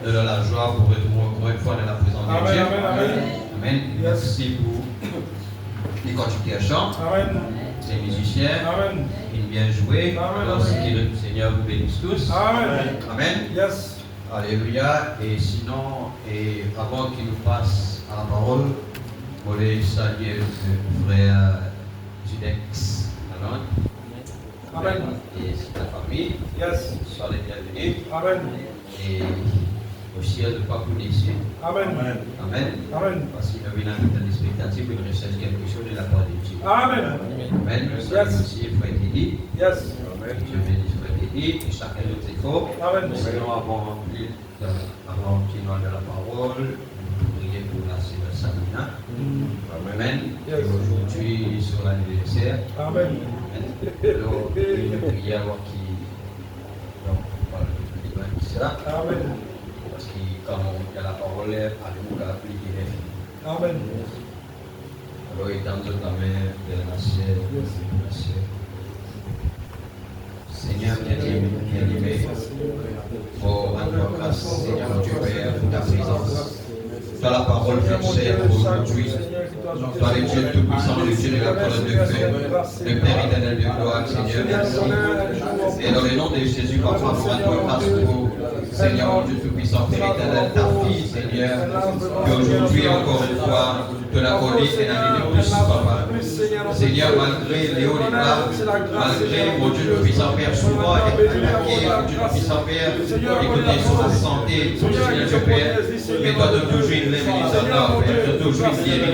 de la joie pour retrouver encore une fois dans la présence de Dieu. Amen. Merci pour les conducteurs chants, les musiciens, ils bien joué. Alors, que le Seigneur vous bénisse tous. Amen. Alléluia. Et sinon, avant qu'il nous passe à la parole, je voulais saluer le frère Judex Lalonde. Amen. Et sa famille. Sois les bienvenus. Et aussi de ne pas vous laisser. Amen. Parce qu'il y a une expectative, il recherche quelque chose de la part de Dieu. Amen. Nous saluons aussi le frère Teddy. Dieu bénisse le frère Teddy et chacun de ses corps. Sinon, avant qu'il nous donne la parole, nous prions pour la sœur Samina. Amen. Et aujourd'hui, sur l'anniversaire. Amen. Alors, une prière qui parle de ça. Amen. Parce que quand il y a la parole, allez-vous appliquer les filles. Amen. Alors, étant dans la main de la nation, Seigneur bien-aimé, pour rendre grâce, Seigneur Dieu Père, pour ta présence. Dans la parole versée aujourd'hui, toi le Dieu Tout-Puissant, le Dieu de la colonne de feu, le Père éternel de gloire, Seigneur, merci. Et dans le nom de Jésus, Papa, pour rendre grâce pour Seigneur, mon Dieu Tout-Puissant, Père éternel, ta fille, Seigneur, qui aujourd'hui, encore une fois, te la colline et la vie de plus, Papa. Seigneur, malgré les hauts et les bas, malgré, mon Dieu Tout-Puissant, Père, souvent être attaqué, mon Dieu Tout-Puissant, Père, écoutez sur la santé, Seigneur Dieu Père, mais toi de toujours une lévinisation, Père, de toujours une guérir.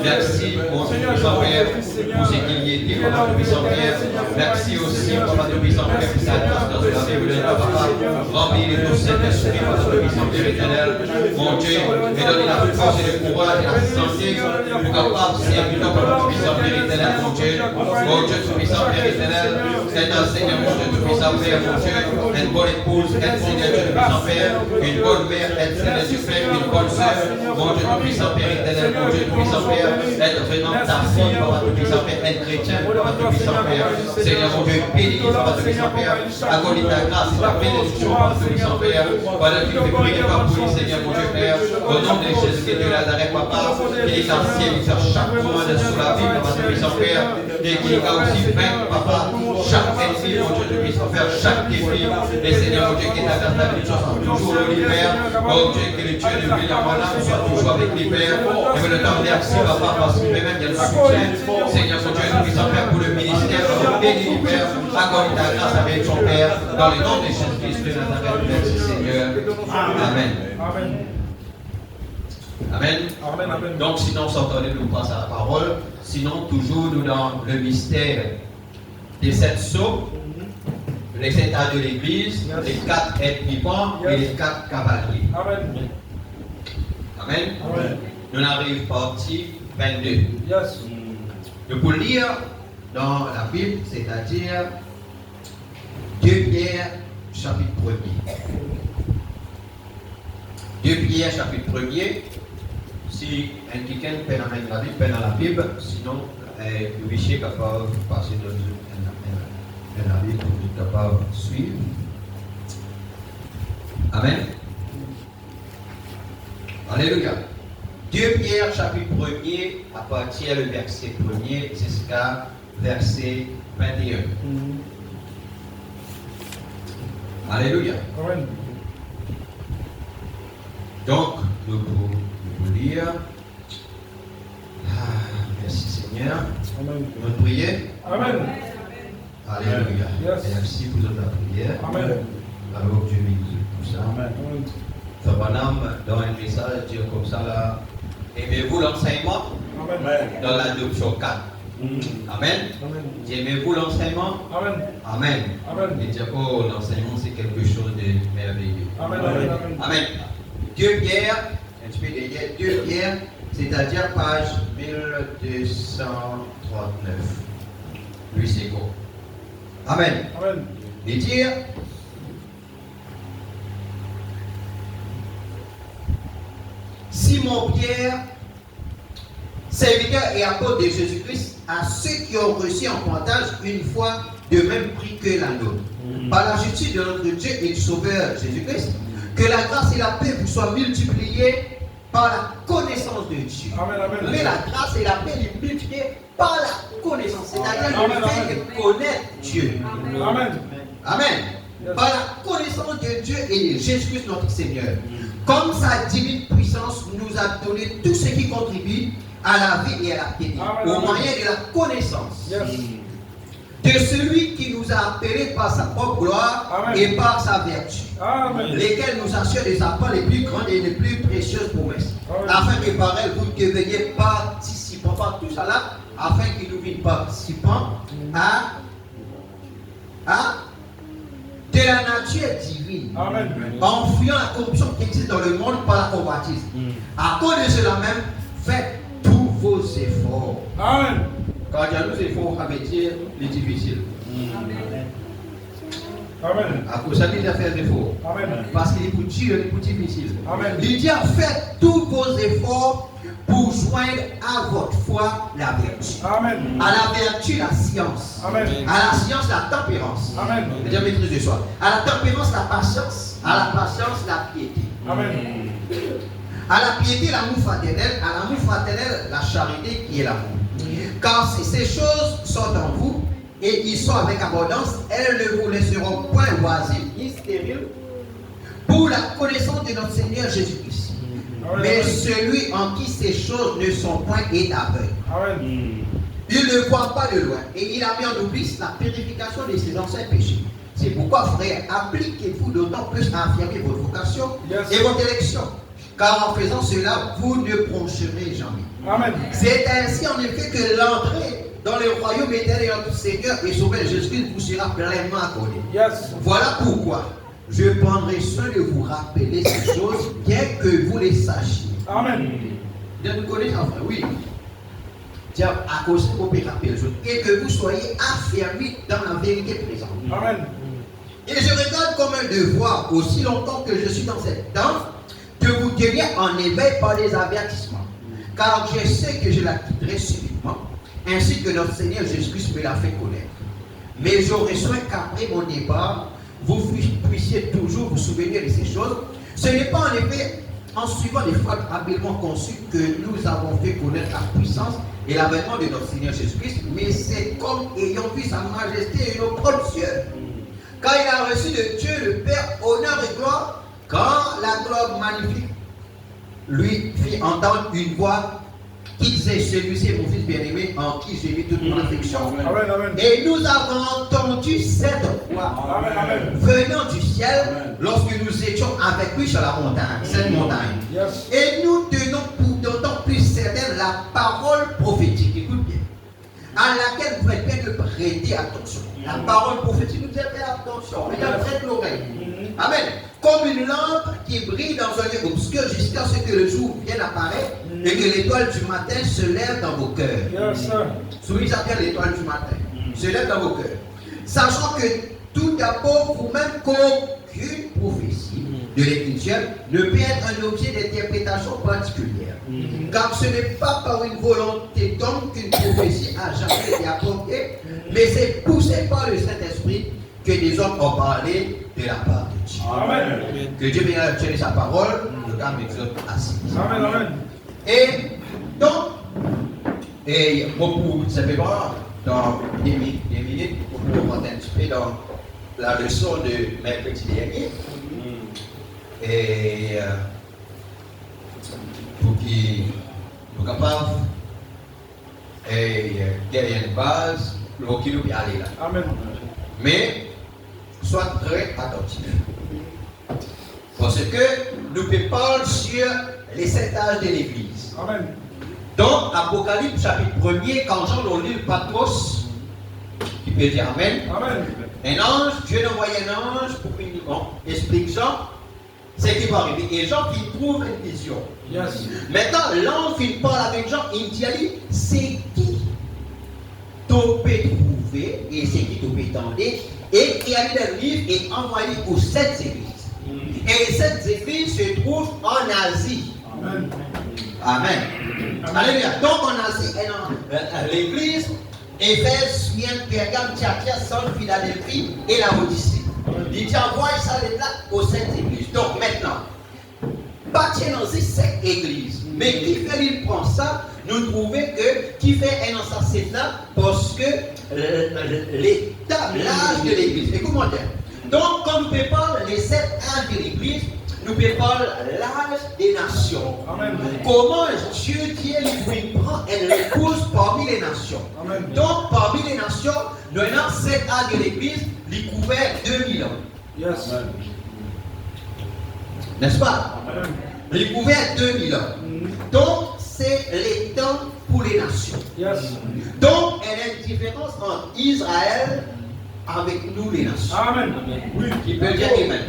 Merci, mon Dieu Tout-Puissant, Père, pour ce qu'il y était, Papa Tout-Puissant, Père. Merci aussi, Papa Tout-Puissant, Père, pour cette grâce dans la Bible de Papa. Remplis les deux Saint-Esprit, Papa Tout-Puissant, Père éternel, mon Dieu, et donne la force et le courage et la santé, pour capable de servir Papa Tout-Puissant, Père éternel, mon Dieu, Tout-Puissant, Père éternel, c'est un Seigneur, mon Dieu Tout-Puissant, Père, mon Dieu, une bonne épouse, une bonne Dieu Tout-Puissant, Père, une bonne mère, une Seigneur Dieu Père, une bonne sœur, mon Dieu Tout-Puissant, Père éternel, mon Dieu Tout-Puissant, Père, être vraiment ta fille, Papa Tout-Puissant, Père, être chrétien, Papa Tout-Puissant, Père, Seigneur, mon Dieu, béni, Papa Tout-Puissant, Père, accorde ta grâce et ta bénédiction, Papa Tout-Puissant, Père, pendant qu'il fait prier par vous, Seigneur, mon Dieu, Père, au nom de Jésus de Nazareth, Papa, qu'il est ancien, il fait chaque commande sur la vie, Papa Tout-Puissant, Père, et qu'il a aussi vaincu, Papa, chaque ennemi, mon Dieu Tout-Puissant, Père, chaque défi, et Seigneur, mon Dieu, qui est ta grâce, ta bénédiction, soit toujours au Père, oh Dieu, que le Dieu de vie dans mon âme soit toujours avec les Pères, et me le temps merci, Papa, parce qu'il même il y a le soutien, Seigneur, mon Dieu Tout-Puissant, Père, pour le ministère, béni, Père, accorde ta grâce avec son Père, dans le nom de Jésus-Christ de Nazareth, merci Seigneur. Amen. Amen. Donc, sinon, s'entendez, nous passe à la parole. Sinon, toujours nous dans le mystère des 7 sceaux, les états de l'Église, les 4 êtres vivants et les 4 cavaliers. Amen. Nous arrivons partie 22. Nous pouvons lire dans la Bible, c'est-à-dire 2 Pierre, chapitre 1er. 2 Pierre, chapitre 1er. Si un quelqu'un peut amener la Bible, peut dans la Bible, sinon, le fichier est capable de passer dans la Bible pour être capable de suivre. Amen. Alléluia. 2 Pierre, chapitre 1er, à partir du verset 1er jusqu'à verset 21. Alléluia. Amen. Donc, nous pouvons lire. Merci Seigneur. Amen. Nous prier. Amen. Alléluia. Merci pour la prière. Amen. Alors Dieu bénit tout ça. Amen. Tabanam dans un message dire comme ça là. Aimez-vous l'enseignement? Amen. Dans l'adoption 4. Amen. Aimez-vous l'enseignement? Amen. Amen. Amen. Et dire oh l'enseignement c'est quelque chose de merveilleux. Amen. Amen. 2 Pierre, un petit peu derrière, 2 Pierre, c'est-à-dire page 1239. Lui c'est quoi? Amen. Amen. Et dire Simon Pierre, serviteur et apôtre de Jésus-Christ, à ceux qui ont reçu en partage une foi de même prix que la nôtre. Par la justice de notre Dieu et du Sauveur Jésus-Christ, Que la grâce et la paix vous soient multipliées par la connaissance de Dieu. Amen, amen. Mais la grâce et la paix sont multipliées par la connaissance. C'est-à-dire le fait de connaître Dieu. Amen. Amen. Par la connaissance de Dieu et de Jésus-Christ notre Seigneur. Comme sa divine puissance nous a donné tout ce qui contribue à la vie et à la piété. Au moyen de la connaissance. De celui qui nous a appelés par sa propre gloire et par sa vertu. Lesquels nous assurent des apports les plus grandes et les plus précieuses promesses. Afin que par elles vous deveniez participants, pas tout ça là, afin que nous vînes participants à de la nature divine, en fuyant la corruption qui existe dans le monde par la convoitise. À cause de cela même, faites tous vos efforts. Amen. Quand il y a nos efforts, ça veut dire les difficiles. Amen. À cause de ça, il a fait des efforts. Amen. Parce qu'il est pour Dieu, il est pour difficile. Amen. Il dit faites tous vos efforts pour joindre à votre foi la vertu. Amen. À la vertu, la science. Amen. À la science, la tempérance. Amen. C'est-à-dire maîtrise de soi. À la tempérance, la patience. À la patience, la piété. Amen. À la piété, l'amour fraternel. À l'amour fraternel, la charité qui est l'amour. Car si ces choses sont en vous et ils sont avec abondance, elles ne vous laisseront point oisives ni stériles pour la connaissance de notre Seigneur Jésus-Christ. Mais celui en qui ces choses ne sont point est aveugle. Il ne voit pas de loin et il a mis en oubli la purification de ses anciens péchés. C'est pourquoi, frères, appliquez-vous d'autant plus à affirmer votre vocation et votre élection. Car en faisant cela, vous ne broncherez jamais. Amen. C'est ainsi en effet que l'entrée dans le royaume éternel de notre Seigneur et Sauveur Jésus-Christ vous sera pleinement accordée. Voilà pourquoi je prendrai soin de vous rappeler ces choses, bien que vous les sachiez. Amen. Vous connaissez enfin, oui. Tiens, à cause de vos rappeler et que vous soyez affermis dans la vérité présente. Amen. Et je regarde comme un devoir, aussi longtemps que je suis dans cette danse, que vous teniez en éveil par des avertissements. Car je sais que je la quitterai subitement, ainsi que notre Seigneur Jésus-Christ me l'a fait connaître. Mais j'aurai soin qu'après mon départ, vous puissiez toujours vous souvenir de ces choses. Ce n'est pas en effet en suivant des fautes habilement conçues que nous avons fait connaître la puissance et l'avènement de notre Seigneur Jésus-Christ, mais c'est comme ayant vu sa majesté et nos propres cieux. Quand il a reçu de Dieu le Père honneur et gloire, quand la gloire magnifique lui fit entendre une voix qui disait, celui-ci est mon fils bien-aimé en qui j'ai mis toute mon affection. Amen, amen. Et nous avons entendu cette voix venant du ciel lorsque nous étions avec lui sur la montagne, cette montagne. Et nous tenons pour d'autant plus certaine la parole prophétique, écoute bien, à laquelle vous faites bien de prêter attention. La parole prophétique nous dit faites attention, prête l'oreille. Amen. Comme une lampe qui brille dans un lieu obscur jusqu'à ce que le jour vienne apparaître et que l'étoile du matin se lève dans vos cœurs. Souvenez ça bien, l'étoile du matin se lève dans vos cœurs. Sachant que tout d'abord, vous-même, qu'aucune prophétie de l'Écriture ne peut être un objet d'interprétation particulière. Car ce n'est pas par une volonté d'homme qu'une prophétie a jamais été apportée, mais c'est poussé par le Saint-Esprit que des hommes ont parlé de la part de Dieu. Amen. Que Dieu vienne donner sa parole, le temps m'exhorte assis. Amen, amen. Et donc, et pour simplement, dans des minutes, pour rentrer un petit peu dans la leçon de mercredi dernier, et pour qu'il soit capable et gagner une base, pour qu'il puisse aller là. Amen. Mais, sois très attentif. Parce que nous parlons sur les 7 âges de l'Église. Amen. Donc, Apocalypse chapitre 1er, quand Jean lit le Patros, qui peut dire Amen. Amen. Un ange, Dieu envoie un ange pour uniquement explique Jean ce qui va arriver. Et Jean qui trouve une vision. Maintenant, l'ange qui parle avec Jean, il dit c'est qui tu peux trouver et c'est qui tu peux tendre, et qui a mis le livre et envoyé aux 7 églises. Et les 7 églises se trouvent en Asie. Amen. Amen. Alléluia. Donc en Asie, l'église, Éphèse, Smyrne, Pergame, Thyatire, Sardes, Philadelphie et la Odyssée. Il dit envoie ça aux 7 églises. Donc maintenant, pas dans cette église, mais qui fait il prend ça, nous trouvons que qui fait un assassinat là parce que l'état, l'âge de l'église. Et comment dire? Donc, comme nous peut parler les 7 âges de l'église, nous peut parler l'âge des nations. Amen. Comment Dieu lui prend une épouse parmi les nations. Amen. Donc, parmi les nations, nous avons 7 âges de l'église, il couvert 2000 ans. Yes. N'est-ce pas? Amen. Il couvert 2000 ans. Donc, c'est les temps pour les nations. Yes. Donc, il y a une différence entre Israël avec nous les nations. Amen. Oui. Qui peut dire Amen.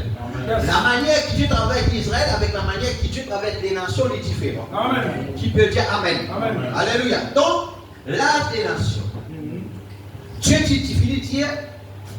Yes. La manière qui tu travailles avec Israël avec la manière qui tu travailles avec les nations est différente. Amen. Qui peut dire Amen. Amen. Alléluia. Donc, l'âge des nations. Dieu tu finis de dire,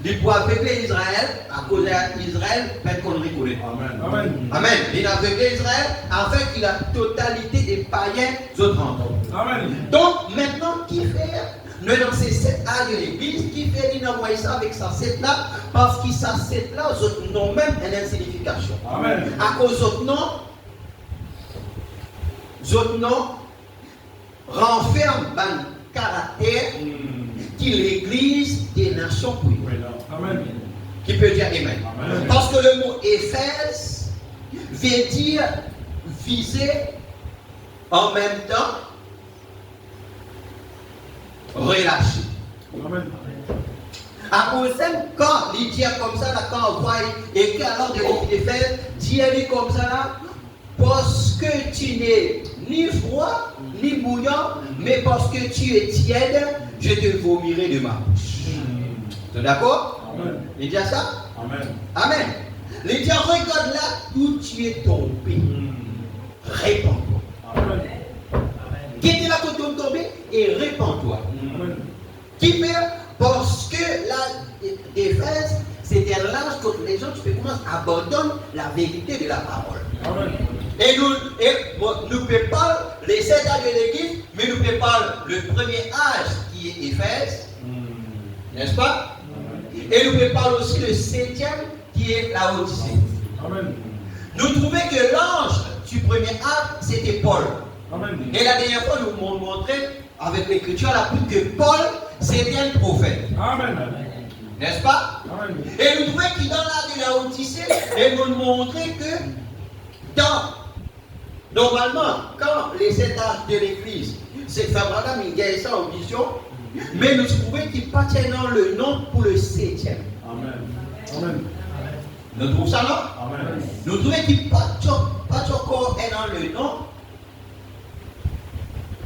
il peut aveugler Israël à cause d'Israël, peut-être qu'on reconnaît. Amen. Amen. Amen. Il a aveuglé Israël afin qu'il a la totalité des païens autres en Amen. Donc, maintenant, qui fait nous dans ces 7 âges de l'église, qui fait l'inenvoyer ça avec sa 7 là, parce que sa 7 là, aux autres noms même une insignification. Amen. À cause d'autres noms renferment un caractère qui l'église des nations pour lui. Amen. Qui peut dire Amen. Amen. Parce que le mot Éphèse veut dire viser en même temps relâché. Amen. À cause de quand il dit comme ça, là, quand on voit écrit alors de l'Éphèse, dit comme ça là, parce que tu n'es ni froid, ni bouillant, mais parce que tu es tiède, je te vomirai de ma bouche. Tu es d'accord? Amen. Il dit ça? Amen. Amen. Il dit regarde là où tu es tombé. Répands-toi. Amen. Quitte là où tu es tombé et répands-toi. Qui fait parce que là, Éphèse, c'était un large contre les gens qui abandonnent la vérité de la parole. Amen. Et nous ne pouvons pas les 7 âges de l'église, mais nous pouvons pas le premier âge qui est Éphèse, n'est-ce pas? Amen. Et nous pouvons pas aussi le 7e qui est la Odyssée. Amen. Nous trouvons que l'ange du premier âge, c'était Paul. Amen. Et la dernière fois, nous m'ont montré avec l'écriture la plus que Paul, c'était un prophète. Amen. N'est-ce pas? Amen. Et nous trouvons que dans l'âge de la Odyssée, et nous montré que normalement, quand les 7 âges de l'église, c'est Fabraham, il gagne ça en vision, mais nous trouvons qu'il partait dans le nom pour le 7e. Amen. Amen. Nous trouvons ça là? Amen. Nous trouvons qu'il partait encore dans le nom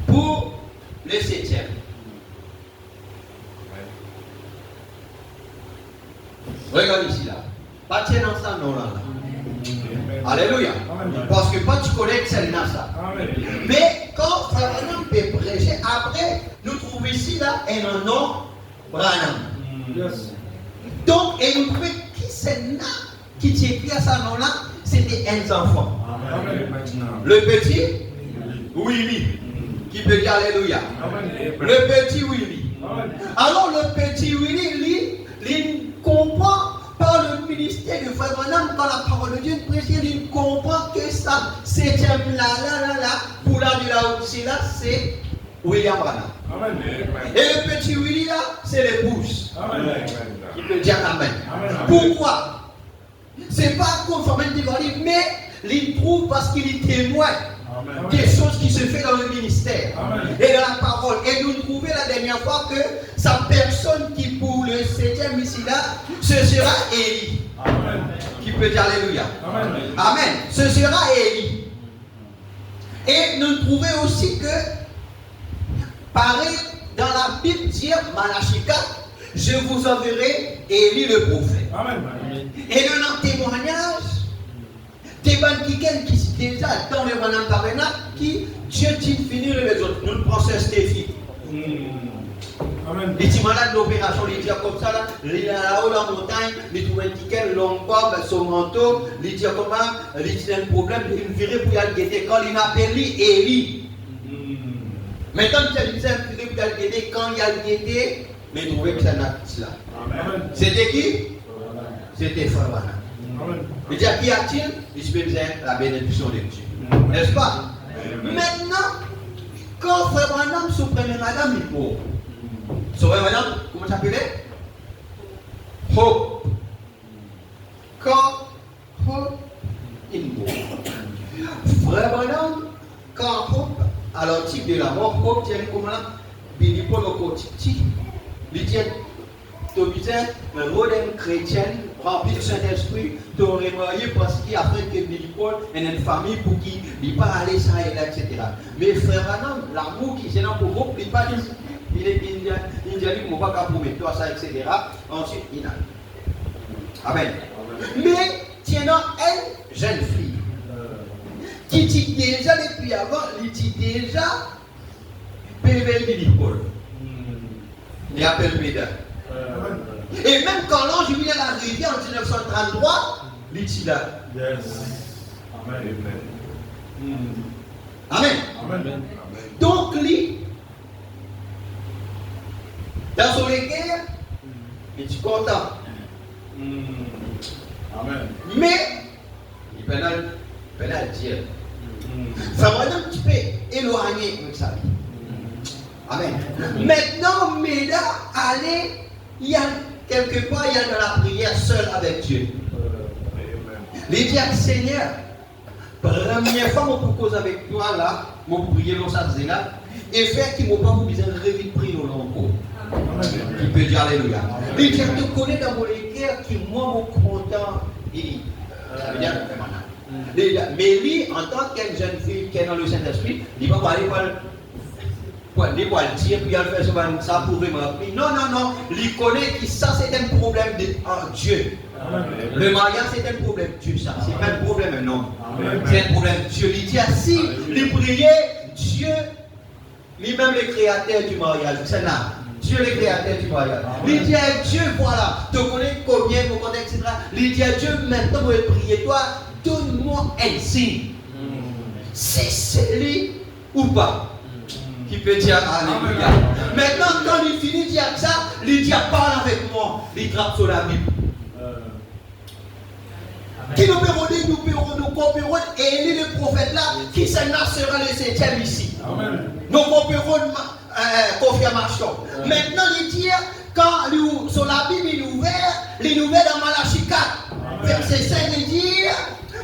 pour le 7e. Regarde ici là. Partait dans ça non là. Alléluia. Amen. Parce que pas tu connais celle-là ça. Amen. Mais quand Branham peut prêcher, après, nous trouvons ici là un nom Branham. Yes. Donc, et nous trouvons qui c'est là qui t'écrit à ça nom là, c'était un enfant. Amen. Le petit Willy. Qui peut dire Alléluia. Amen. Le petit Willy. Amen. Alors le petit Willy, il comprend par le ministère de Frère Branham, quand la parole de Dieu prêche, il comprend que ça, 7e là, pour la de la Odyssée là, c'est William Branham. Amen. Et le petit Willy là, c'est l'épouse. Amen. Il peut dire Amen. Amen. Pourquoi? C'est pas conformément à mais il trouve parce qu'il est témoin. Amen. Des choses qui se font dans le ministère. Amen. Et dans la parole. Et nous trouvons la dernière fois que sa personne qui pour le 7e ici là, ce sera Élie. Amen. Qui peut dire Alléluia. Amen. Amen. Ce sera Élie. Et nous trouvons aussi que, pareil, dans la Bible dit Malachie 4, je vous enverrai Élie le prophète. Amen. Et dans un témoignage, des banques qui déjà dans le Branham Tabernacle qui Dieu dit finir les autres. Nous le prenons Stéphie. Amen. Les petits malades d'opération, les dire comme ça là, les là-haut dans la montagne, les trouver un ticket, long corps, son manteau, les dire comment, les dire un problème, ils virent pour y aller guetter. Quand il appelle Élie. Maintenant, il disait pour y aller guetter, quand il y a le guetter, mais il trouvait que c'est un artiste là. C'était qui? C'était Frère Branham. Il dit, qui a-t-il? Il peut dire la bénédiction de Dieu. N'est-ce pas? Maintenant, quand frère Branham se première madame, il faut. Son frère madame, comment tu appelles? Hope. Quand Hope, il faut. Frère Branham, quand Hope, à l'antique de la mort, Hope tient comment? Il faut le côté. Il tient. Tu disais, un modèle chrétien rempli de Saint-Esprit, tu aurais marié parce qu'il a fait que Paul et une famille pour qui il pas aller ça et là, etc. Mais frère Branham, l'amour qui est dans pour vous, il pas dit, il dit que mon pas promettre toi ça, etc. Ensuite, il a. Amen. Mais tiens elle, jeune fille, qui dit déjà depuis avant, il dit déjà, PV Paul. Il appelle Médard. Et même quand l'ange vient à l'arrivée en 1933, il dit là. Yes. Amen. Amen. Amen. Donc, lui, dans son équerre, il est content. Amen. Mais, il peut dire. Ça va un petit peu éloigné avec sa vie. Amen. Maintenant, Médard, allez. Il y a quelque part, il y a dans la prière seul avec Dieu. Il dit à Seigneur, première fois que je cause avec toi là, je prier dans sa là, et faire qu'il ne m'a pas besoin de rêver de prier dans l'encore. Il peut dire Alléluia. Il dit, je te connais dans mon équerre qui moi, mon content. Il dit, mais lui, en tant qu'une jeune fille qui est dans le Saint-Esprit, il ne va pas aller pour le dire, puis il fait ça pour vraiment. Non, il connaît que ça c'est un problème de Dieu. Le mariage c'est un problème de Dieu, ça. C'est pas un problème, non. C'est un problème de Dieu. Il dit, si il priait, Dieu, lui-même le créateur du mariage, c'est là. Dieu le créateur du mariage. Il dit à Dieu, voilà, tu connais combien, mon compte, etc. Il dit à Dieu, maintenant, je vais prier, toi, donne-moi un signe. Si c'est lui ou pas. Qui peut dire Alléluia. Maintenant, quand il finit de dire ça, il dit parle avec moi. Il trappe sur la Bible. Qui nous péronnent, nous coopérons, et il est le prophète là, qui se sera le 7e ici. Nous coopérons confirmation. Maintenant, il dit, quand sur la Bible, il est ouvert dans Malachie 4, verset 5, il dit,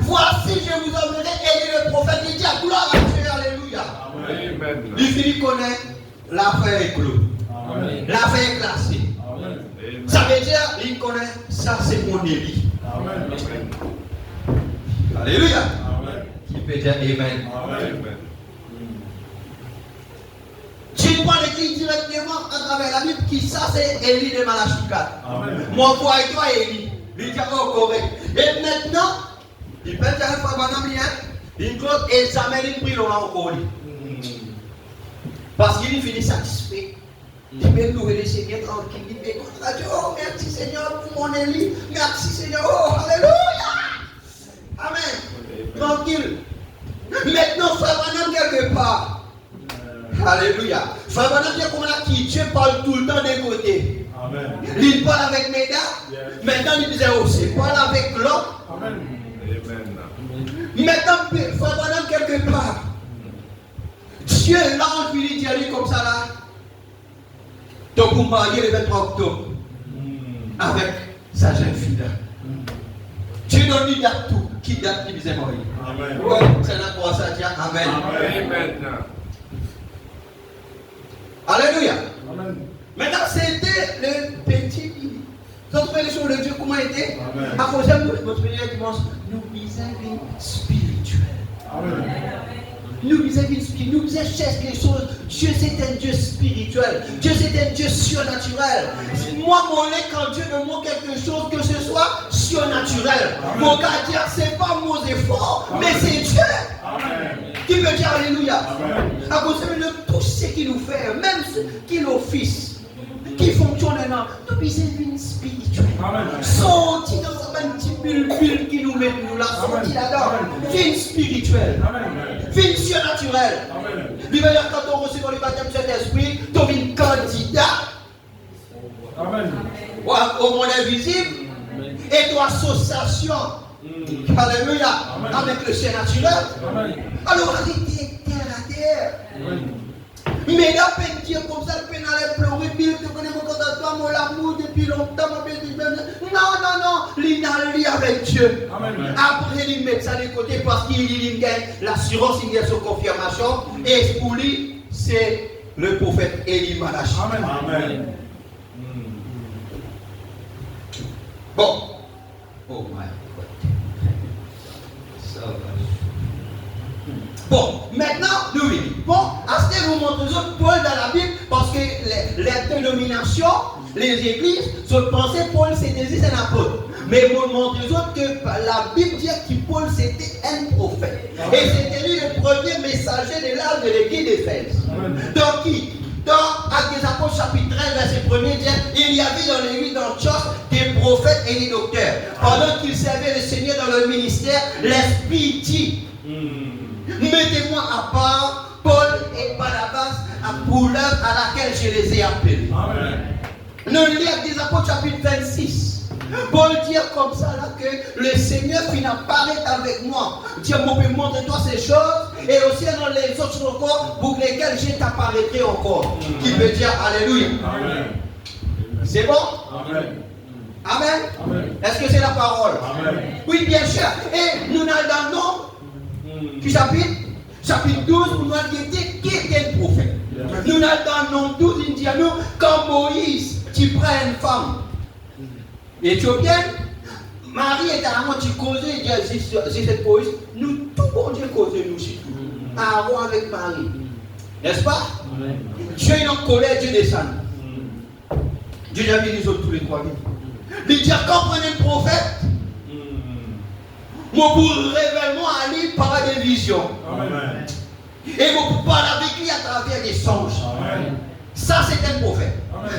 voici je vous enverrai, et le prophète, il dit, gloire à Dieu, Alléluia. Amen. Il finit connaître l'affaire est close. L'affaire est classée. Ça veut dire, il connaît, ça c'est mon Élie. Alléluia. Qui peut dire Amen. Tu prends l'église directement à travers la Bible, qui ça c'est Élie de Malachie 4. Mon foi et toi Élie. Il dit correct. Et maintenant, il peut dire un fois il close et ça mène une prière encore. Parce qu'il finit satisfait. Il peut nous laisser bien tranquille. Il peut dire, oh merci Seigneur pour mon Élie. Merci Seigneur. Oh Alléluia. Amen. Tranquille. Maintenant, frère Branham quelque part. Alléluia. Frère Branham dit comment là qui Dieu parle tout le temps des côtés. Amen. Il parle avec Médard. Maintenant, il disait aussi, il parle avec l'autre. Amen. Maintenant, frère Branham quelque part. Dieu, l'ange, il dit à lui comme ça là. Donc, vous mariez le 23 octobre avec sa jeune fille là. Dieu donne lui date tout. Qui date qui disait marié. Amen. Ouais, c'est là pour ça dire Amen. Amen. Alléluia. Amen. Maintenant, c'était le petit. Notre prédiction de Dieu, comment était? Amen. À cause de notre prédiction dimanche, nous vis-à-vis spirituel. Amen. Nous vis-à-vis spirituel, nous cherchons les choses. Dieu c'est un Dieu spirituel. Dieu c'est un Dieu surnaturel. Moi, mon lait, quand Dieu me montre quelque chose, que ce soit surnaturel. Amen. Mon gars dire, c'est pas mon effort, mais c'est Dieu. Amen. Qui veut dire Alléluia. Amen. À cause de tout ce qu'il nous fait, même ce qu'il est fils, qui fonctionne maintenant, nous vis-à-vis spirituel. Amen. Sorti dans un petit bulle qui nous met, nous l'a sorti là-dedans. Vie spirituelle. Amen. Vie surnaturelle. Amen. Il veut dire quand on reçoit le baptême de Saint-Esprit, tu es un candidat Amen. au monde invisible et ton association Alléluia. Avec le surnaturel. Alors, arrêtez terre à terre. Mais là, peine dire comme ça, peine aller pleurer, puis tu connais mon contentement, mon amour depuis longtemps, mon petit non, il n'a lié avec Dieu. Après, il met ça de côté parce qu'il gagne l'assurance, il gagne sa confirmation. Et pour lui, c'est le prophète Élie Malachi. Amen. Bon. Oh my God. Bon, maintenant, nous oui. Bon, à ce que vous montrez Paul dans la Bible, parce que les dénominations, les églises, se pensaient Paul c'était juste un apôtre. Mais vous montrez que la Bible dit que Paul c'était un prophète. Et c'était lui le premier messager de l'âge de l'église d'Éphèse. Donc qui? Dans Actes des Apôtres chapitre 13, verset 1er, dit il y avait dans l'église d'Antioche des prophètes et des docteurs. Pendant qu'ils servaient le Seigneur dans le ministère, l'Esprit dit mettez-moi à part Paul et Barnabas pour l'œuvre à laquelle je les ai appelés. Nous lisons Actes des Apôtres chapitre 26. Paul dit comme ça là que le Seigneur finit apparaître avec moi. Dieu me montre-toi ces choses et aussi dans les autres encore pour lesquels je t'apparaîtrai encore. Qui veut dire Alléluia. C'est bon? Amen. Est-ce que c'est la parole? Oui, bien sûr. Et nous allons dans le nom du chapitre 12, nous allons dire qui est un prophète. Nous allons dans le nom 12, il dit à nous, quand Moïse, tu prends une femme éthiopienne, Marie est à moi, tu causes, il dit à cette Moïse, nous, tout bon Dieu cause nous, c'est tout. Aaron avec Marie. N'est-ce pas? Dieu est en colère, Dieu descend. Dieu a mis les autres tous les 3 000. Il dit, quand vous prenez le prophète, moi pour révèlement aller par des visions. Et moi pour parler avec lui à travers des songes. Ça c'est un prophète.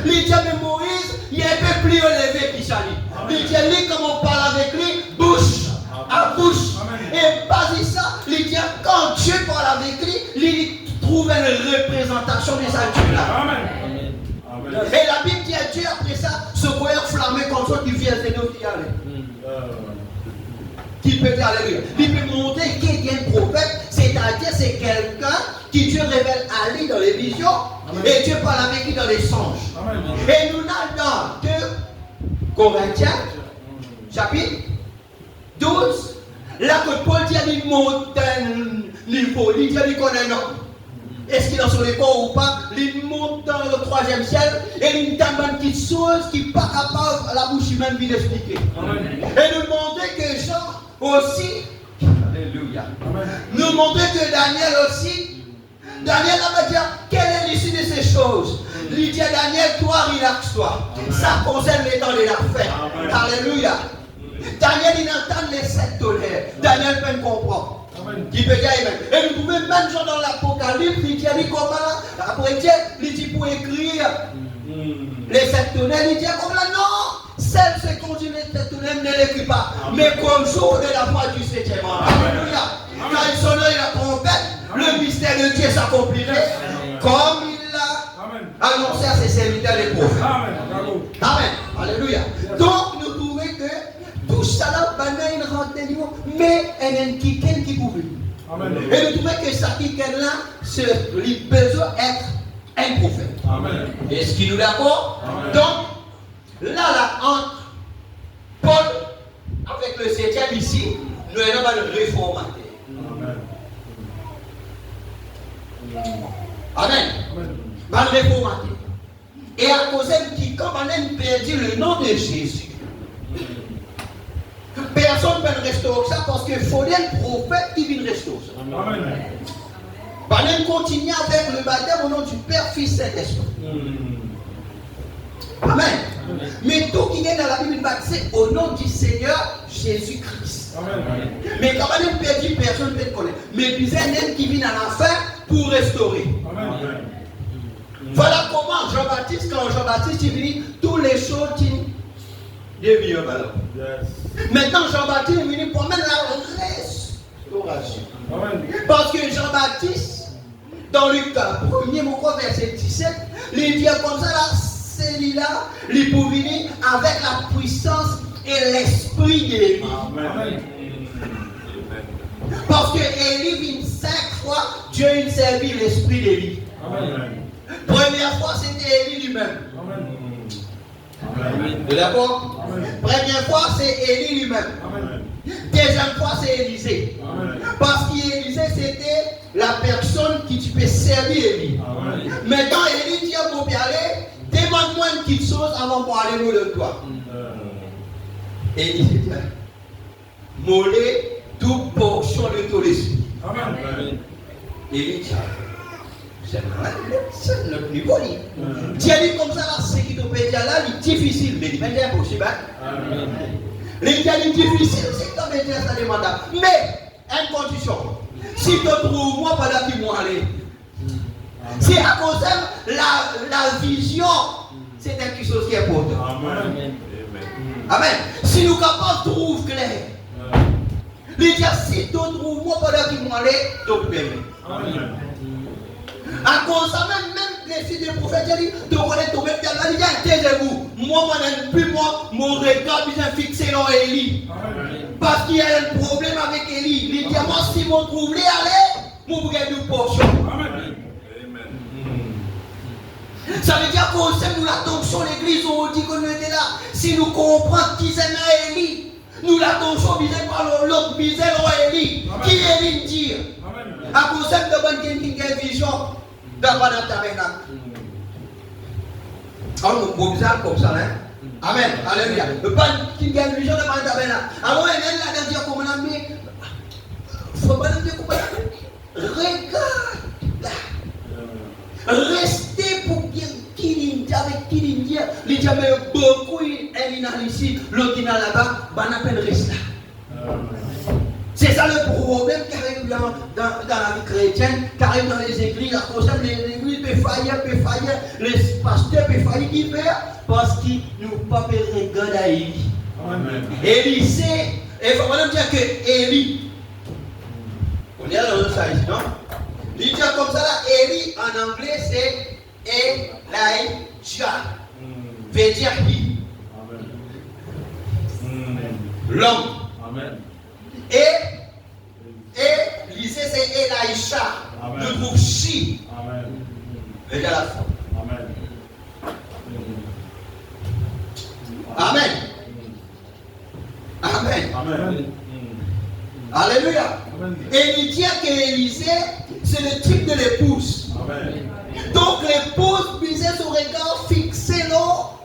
Il dit, mais Moïse, il est un peu plus élevé qu'il s'allie. Il dit, lui, comme on parle avec lui, bouche à bouche. Et basé ça, il dit, quand Dieu parle avec lui, il trouve une représentation de sa Dieu là. Et la Bible dit à Dieu après ça, ce voyant flammé comme ça qui vient, c'est nous qui allons. Qui peut dire Alléluia. Il peut montrer qu'il est un prophète, c'est-à-dire c'est quelqu'un qui Dieu révèle à lui dans les visions. Et Dieu parle avec lui dans les songes. Et nous allons dans 2 Corinthiens, chapitre 12, là que Paul dit qu'il monte un niveau, il dit qu'il connaît un homme. Est-ce qu'il est sur les corps ou pas? Il monte dans le 3e ciel et il demande une petite chose qui n'est pas capable à la bouche humaine de l'expliquer. Et nous montrer que Jean aussi, Alléluia, nous montrer que Daniel aussi, Daniel va dire quelle est l'issue de ces choses. Il dit à Daniel, toi relaxe-toi. Ça concerne les temps de la fin. Alléluia. Daniel il entend les 7 tonnerres. Daniel peut comprendre. Qui peut dire Amen. Et vous pouvez même genre dans l'Apocalypse, il dit comment après Dieu, il dit pour écrire les 7 tonnerres, il dit comme là non, celle se continue les 7 tonnerres ne l'écrit pas. Mais comme jour de la foi du 7e an. Alléluia. Quand il sonnerait la trompette, le mystère de Dieu s'accomplirait comme il l'a annoncé à ses serviteurs les prophètes. Amen. Alléluia. Donc nous trouvons que tout ça là, il rentre niveau, mais il y a quelqu'un qui pouvait. Et nous trouvons que ça qui est là, c'est le besoin d'être un prophète. Est-ce qu'il nous d'accord? Donc, là, entre Paul, avec le 7e ici, nous avons le réformateur. Amen. Le réformateur. Et à cause de qui, comme on a perdu le nom de Jésus, personne ne peut restaurer ça parce qu'il faut un prophète qui vient restaurer ça. Amen. Continue avec le baptême au nom du Père, Fils, Saint-Esprit. Amen. Mais tout qui est dans la Bible baptisé au nom du Seigneur Jésus-Christ. Mais quand on a perdu, personne ne peut connaître. Mais il y a un qui vient à la fin pour restaurer. Amen. Voilà comment Jean-Baptiste, quand Jean-Baptiste est venu, toutes les choses qui deviennent valable. Maintenant, Jean-Baptiste est venu pour mettre la restauration. Parce que Jean-Baptiste, dans Luc 1er verset 17, il dit comme ça, là, celui-là, il peut venir avec la puissance et l'esprit de Dieu. Parce que Élie vient 5 fois, Dieu a servi l'esprit d'Élie. Première fois, c'était Élie lui-même. D'accord? Première fois, c'est Élie lui-même. Deuxième fois, c'est Élisée. Parce qu'Élisée, c'était la personne qui tu peux servir Élie. Maintenant, Élie dit à mon aller, demande-moi une petite chose avant pour aller loin de toi. Élie dit, mollet toute portion de ton esprit. Élie dit, c'est notre niveau. Dieu dit comme ça, là, ce qui te peut dire là, c'est difficile, mais c'est impossible. Les cas difficiles, c'est comme dire ça demande. Mais, une condition. Si tu trouves moi, pas là qui m'ont allé. Si à cause de la vision, c'est quelque chose qui est important. Amen. Amen. Si nous capables de trouver clair, les dire si tu trouves moi, pas là qui m'ont allé, tu peux aimer. Amen. À cause de ça, même les filles des prophètes, ils disent, tu connais ton même il dit, taisez-vous. Moi, mon regard est fixé dans Élie. Parce qu'il y a un problème avec Élie. Il dit, moi, si mon trouve les allez, mon bouquet de portion. Amen. Ça veut dire qu'on nous l'attention, l'église, on dit qu'on était là. Si nous comprenons qui c'est Élie, nous l'attention visée par l'autre, visée dans Élie. Qui Élie dit? À cause de bonne vision. Dans le tabernacle. Alors, nous bizarre comme ça, hein? Amen. Alléluia. Le pan qui gagne vision de le tabernacle. Alors, il y a là dans dire comment on a mis. Faut pas dire comment on a mis. Regarde. Restez pour qu'il avec qui il dit. Il y a beaucoup un ici, l'autre qui est là-bas, on appelle reste là. C'est ça le problème qui arrive dans la vie chrétienne, qui arrive dans les églises. À cause de les églises peuvent faillir, les pasteurs peuvent faillir, qui fait parce qu'ils n'ont pas regardé à Élie. Élie, c'est. Et il faut même dire que Élie, on est dans ça ici, non? Il dit comme ça là, Élie en anglais c'est Elijah. Veut dire qui? L'homme. Amen. Et lisez c'est Elisha. Le groupe Chi. Amen. Et à la fin. Amen. Amen. Amen. Alléluia. Et il dit qu'Élisée, c'est le type de l'épouse. Amen. Donc l'épouse misait son regard fixé dans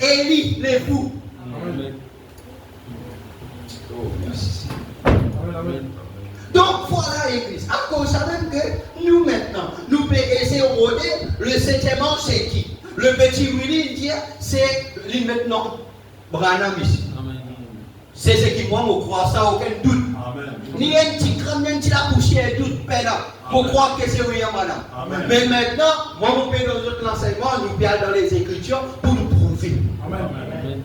Élie, l'époux. Amen. Oh, merci. Amen. Donc voilà l'église. À cause de ça même que nous maintenant, nous pouvons essayer de rôder le 7e ange, c'est qui? Le petit Willy dit, c'est lui maintenant, Branham ici. C'est ce qui moi me croit ça, aucun doute. Amen. Ni un petit crâne, ni un petit la poussière, doute, peine. Pour croire que c'est William Madame. Mais maintenant, moi, on peut dans notre enseignement, nous pouvons dans les Écritures pour nous prouver. Amen. Amen.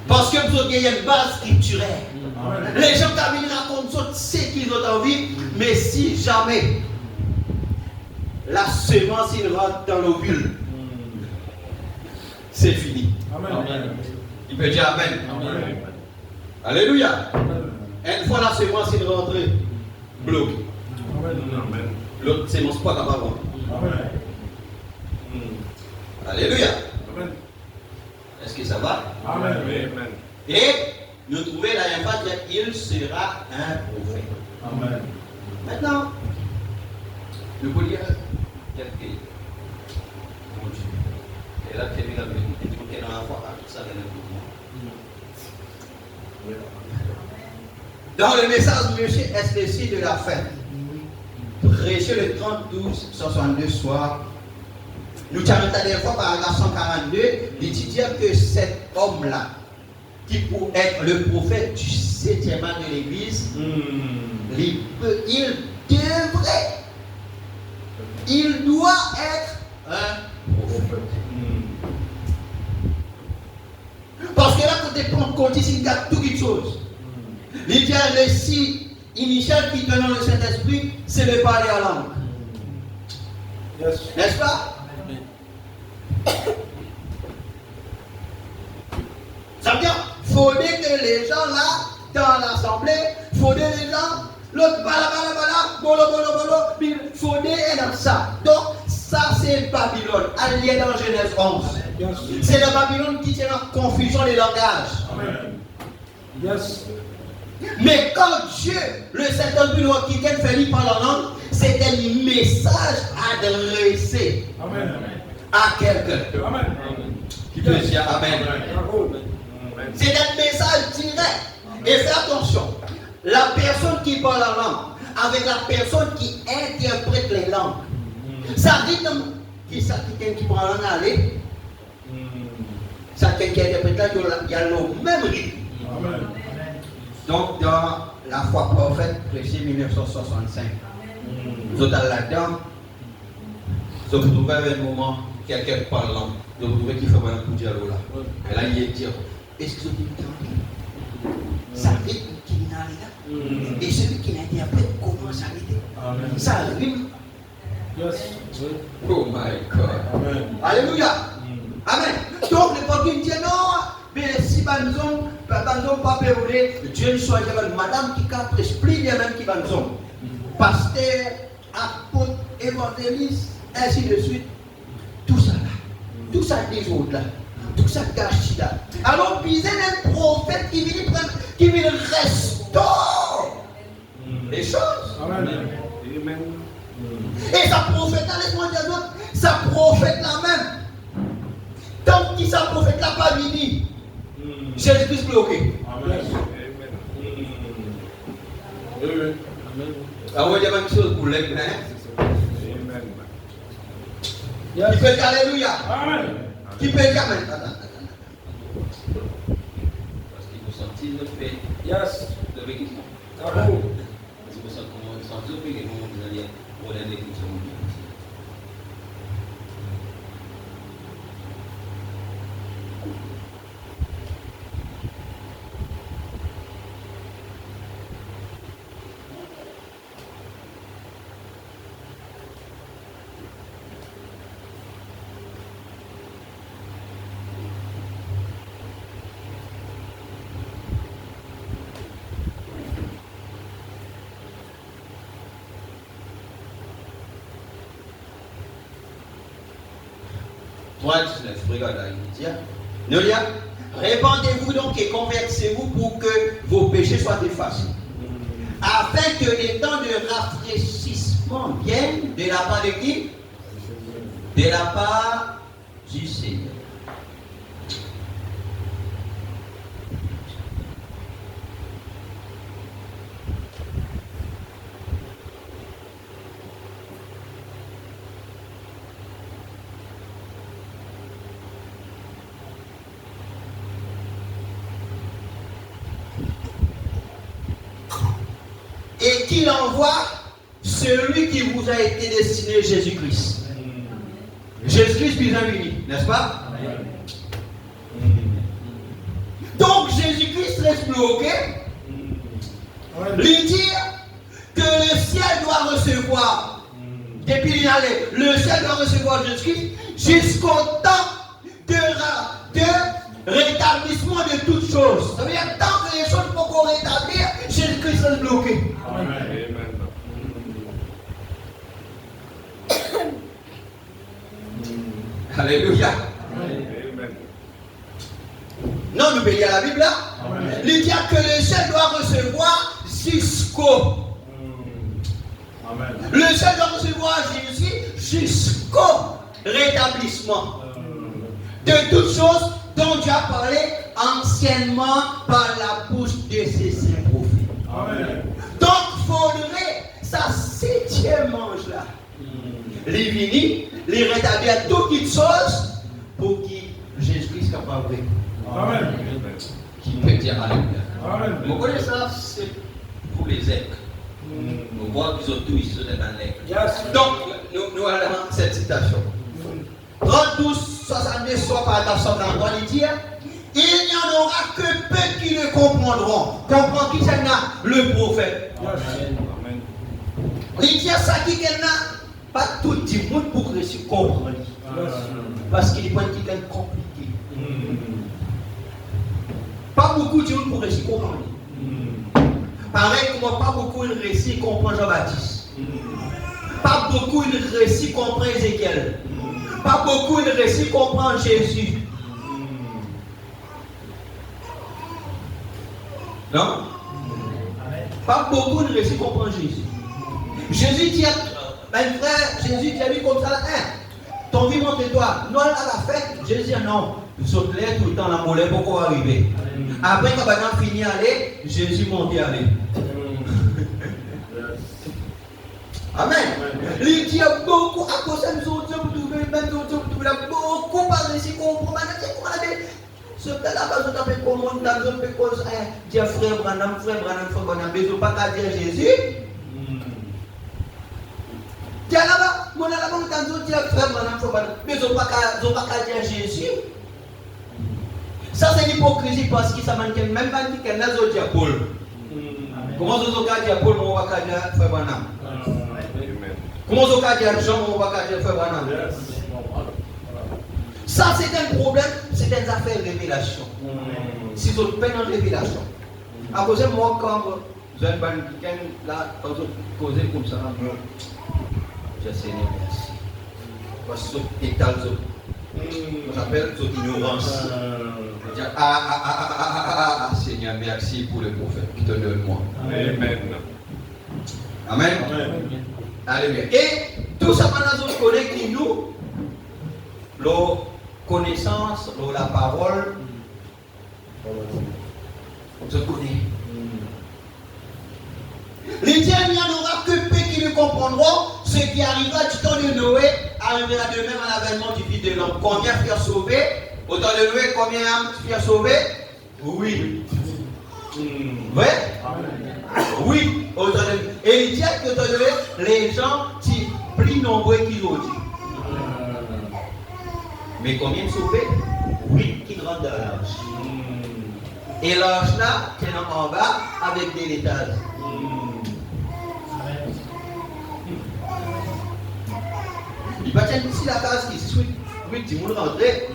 Parce que vous avez une base scripturaire. Amen. Les gens qui racontent ce qu'ils ont envie, mais si jamais la semence il rentre dans l'ovule, c'est fini. Amen. Il peut dire Amen. Amen. Alléluia. Une fois la semence il rentre, bloqué. L'autre semence pas capable. Amen. Alléluia. Amen. Est-ce que ça va? Amen. Et nous trouvons la dernière fois qu'il sera un prophète. Amen. Maintenant, nous pouvons dire quelques mots. Et là, tu as vu la vérité. Tu es dans la foi, tout ça, dans le message de M. SPC de la fin, prêché le 30-12-62 soir, nous avons la dernière fois, paragraphe 142, il dit que cet homme-là, qui pour être le prophète du 7e an de l'Église, il doit être un prophète. Parce que là, quand tu prends compte, il y a toutes les choses. Il y a le récit initial qui donne le Saint-Esprit, c'est de parler en langue. Yes. N'est-ce pas? Ça veut dire, il faudrait que les gens là, dans l'assemblée, il faudrait les gens L'autre, bolo, il faut et dans ça. Donc, ça, c'est Babylone. Allié dans Genèse 11. C'est la Babylone qui tient en confusion les langages. Amen. Yes. Mais quand Dieu, le Saint-Esprit qui fait lire par la langue, c'est un message adressé à quelqu'un. Amen. Qui peut dire Amen. C'est un message direct. Et fais attention, la personne qui parle la langue avec la personne qui interprète les langues. Ça dit qui prend la langue aller. Ça qui interprète là, il y a le même rythme. Amen. Donc, dans la foi prophète, précis 1965, vous êtes là-dedans, vous trouvez un moment, quelqu'un parle langue, vous trouvez qu'il fait un coup de dialogue là. Et là, il est dire, est-ce que vous avez ça rythme qui est là? Et celui qui l'interprète, comment ça rythme? Ça rime. Oh my God. Amen. Alléluia. Amen. Donc, les gens qui disent non, mais si banzon pas payé, Dieu ne soit jamais madame qui capte l'esprit, il y a même qui banzon. Pasteur, apôtre, évangéliste, ainsi de suite. Tout ça là. Tout ça des autres là. Tout ça gâche là. Alors, pisez un prophète qui vient restaurer les choses. Amen. Amen. Et ça prophète là, laisse-moi dire d'autres, ça prophète là même. Tant que ça prophète là pas fini, Jésus-Christ bloqué. Amen. Amen. Ah oui, il y a même chose pour l'aigle, hein? Amen. Qui peut dire Alléluia? Amen. Qui peut dire Amen? Parce qu'il faut sentir le fait Yes. de l'église. Bravo. Parce qu'il faut sentir comment sentir le fait que vous allez pour l'église. Regarde là, il dit, Nolia, répandez-vous donc et convertissez-vous pour que vos péchés soient effacés, afin que les temps de rafraîchissement viennent de la part de qui? De la part du Seigneur. Et qu'il envoie celui qui vous a été destiné, Jésus-Christ. Jésus-Christ puis uni, n'est-ce pas? Donc Jésus-Christ reste bloqué. Lui dire que le ciel doit recevoir, depuis l'inallé, le ciel doit recevoir Jésus-Christ jusqu'au temps de rétablissement de toutes choses. Ça veut dire tant que les choses ne pourront rétablir, Jésus-Christ reste bloqué. Amen. Alléluia. Amen. Non, nous payons la Bible là. Il dit que le ciel doit recevoir jusqu'au. Amen. Le ciel doit recevoir Jésus jusqu'au rétablissement de toutes choses dont Dieu a parlé anciennement par la bouche de ses saints prophètes. Amen. Donc, il faudrait sa 7e manche là. Les venir, les rétablir toutes les choses pour que Jésus-Christ soit capable de. Amen. Qui peut dire Alléluia. Amen. Vous connaissez ça, c'est pour les aigles. On voit qu'ils ont tous ici dans l'aigle. Yes. Donc, nous allons dans cette citation. 32, 62, soit par 943, il dit il n'y en aura que peu qui le comprendront. Comprends qui c'est là? Le prophète. Amen. Il dit ça qui est là, pas tout le monde pour réussir à comprendre. Parce qu'il est pas qui est compliqué. Pas beaucoup de gens pour réussir à comprendre. Pareil comme pas beaucoup de récits comprend Jean-Baptiste. Pas beaucoup de récits comprend Ézéchiel. Pas beaucoup de récits comprend Jésus. Non? Pas beaucoup de récits comprend Jésus. Jésus dit, ben frère, Jésus dit à lui comme ça, ton vie monte toi. Non, à la fête, Jésus dit non. Saute l'air tout le temps, la mollet, pourquoi arriver? Après, quand on a fini d'aller, Jésus monte à aller. Amen. Il dit beaucoup à cause de nous autres, beaucoup par ici, comprendre. Ce là-bas, je t'appelle pour mon temps, je peux cause, dire frère Branham, mais je ne pas qu'à dire Jésus. Tiens là-bas, mon là-bas, on t'a dit frère Branham, mais je ne pas qu'à dire Jésus. Ça, c'est l'hypocrisie parce que ça manque même pas dit qu'elle n'a pas dit Paul. Comment vous avez dit Paul, on va pas dire frère Branham? Comment vous avez dit Jean, on va pas dire frère Branham? Ça, c'est un problème, c'est une affaire de révélation. Si vous avez peine en révélation. À cause de moi, quand vous avez un week-end, là, quand vous causez comme ça, je sais, merci. Parce que vous étalez, on appelle votre ignorance. Seigneur, merci pour le prophète qui te donne moi. Amen. Amen. Alléluia. Et tout ça, maintenant, nous connaissons nous, la connaissance, la parole, je connais. Les dieux, il n'y en aura que peu qui le comprendront. Ce qui arrivera du temps de Noé arrivera de même à l'avènement du Fils de l'homme. Combien furent sauvés? Au temps de Noé, combien furent sauvés? Oui. Oui? Oui. Au temps de... Et il dit qu'au temps de Noé, les gens sont plus nombreux qu'ils ont dit. Mais combien sauvés? Oui, qui rentrent dans l'arche. Et l'arche là, c'est en bas avec des étages. Il va tenir ici la case qui suit. Oui, tu veux rentrer.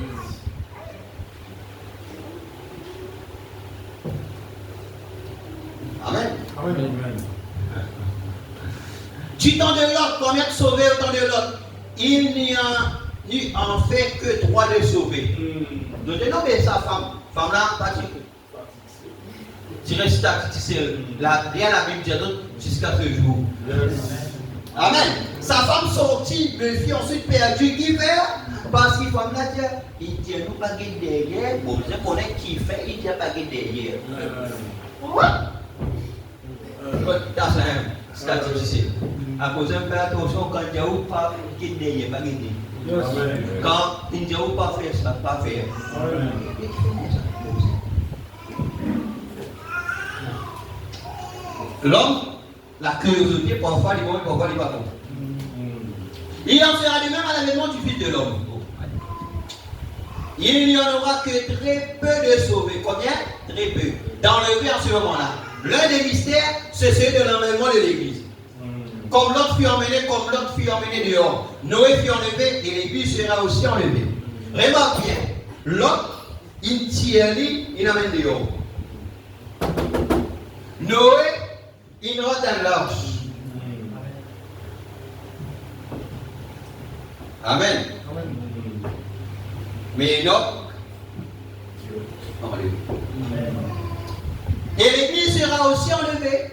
Amen. Du temps de l'autre, combien de sauvés au temps de l'autre? Il n'y a eu en fait que 3 de sauvés. Donc, non, mais sa femme là, pas tu restes statistique. Rien la Bible dit jusqu'à ce jour. Amen. Sa femme sortie, le fils ensuite perdu, qui fait? Parce qu'il faut me dire, il dit nous pas derrière, bon, je connais qui fait, il dit pas derrière. That's a statistique. À cause d'un peu attention quand il y a ou pas derrière, pas derrière. Quand il y a ou pas faire ça, pas faire. L'homme, la curiosité, parfois, il va parfois, il va pas. Il en sera de même à l'avènement du Fils de l'homme. Il n'y en aura que très peu de sauvés. Combien? Très peu. Dans le vie en ce moment-là. L'un des mystères, c'est celui de l'enlèvement de l'Église. Comme l'autre fut emmené dehors. Noé fut enlevé et l'Église sera aussi enlevée. Remarque bien, l'autre, il tire, il amène dehors. Noé, il rentre dans l'arche. Amen. Mais Enoch, enlevé. Et l'Église sera aussi enlevée.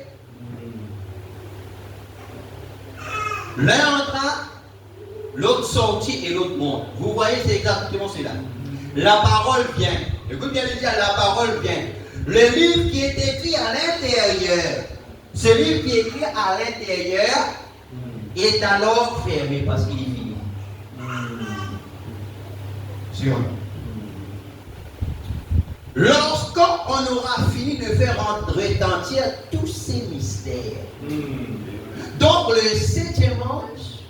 L'un entra, l'autre sortit et l'autre monte. Vous voyez, c'est exactement cela. La parole vient. Écoute bien le dire, la parole vient. Le livre qui est écrit à l'intérieur, ce livre qui est écrit à l'intérieur est alors fermé parce qu'il est fini. Sûr. Lorsqu'on aura fini de faire retentir tous ces mystères, donc le 7e ange,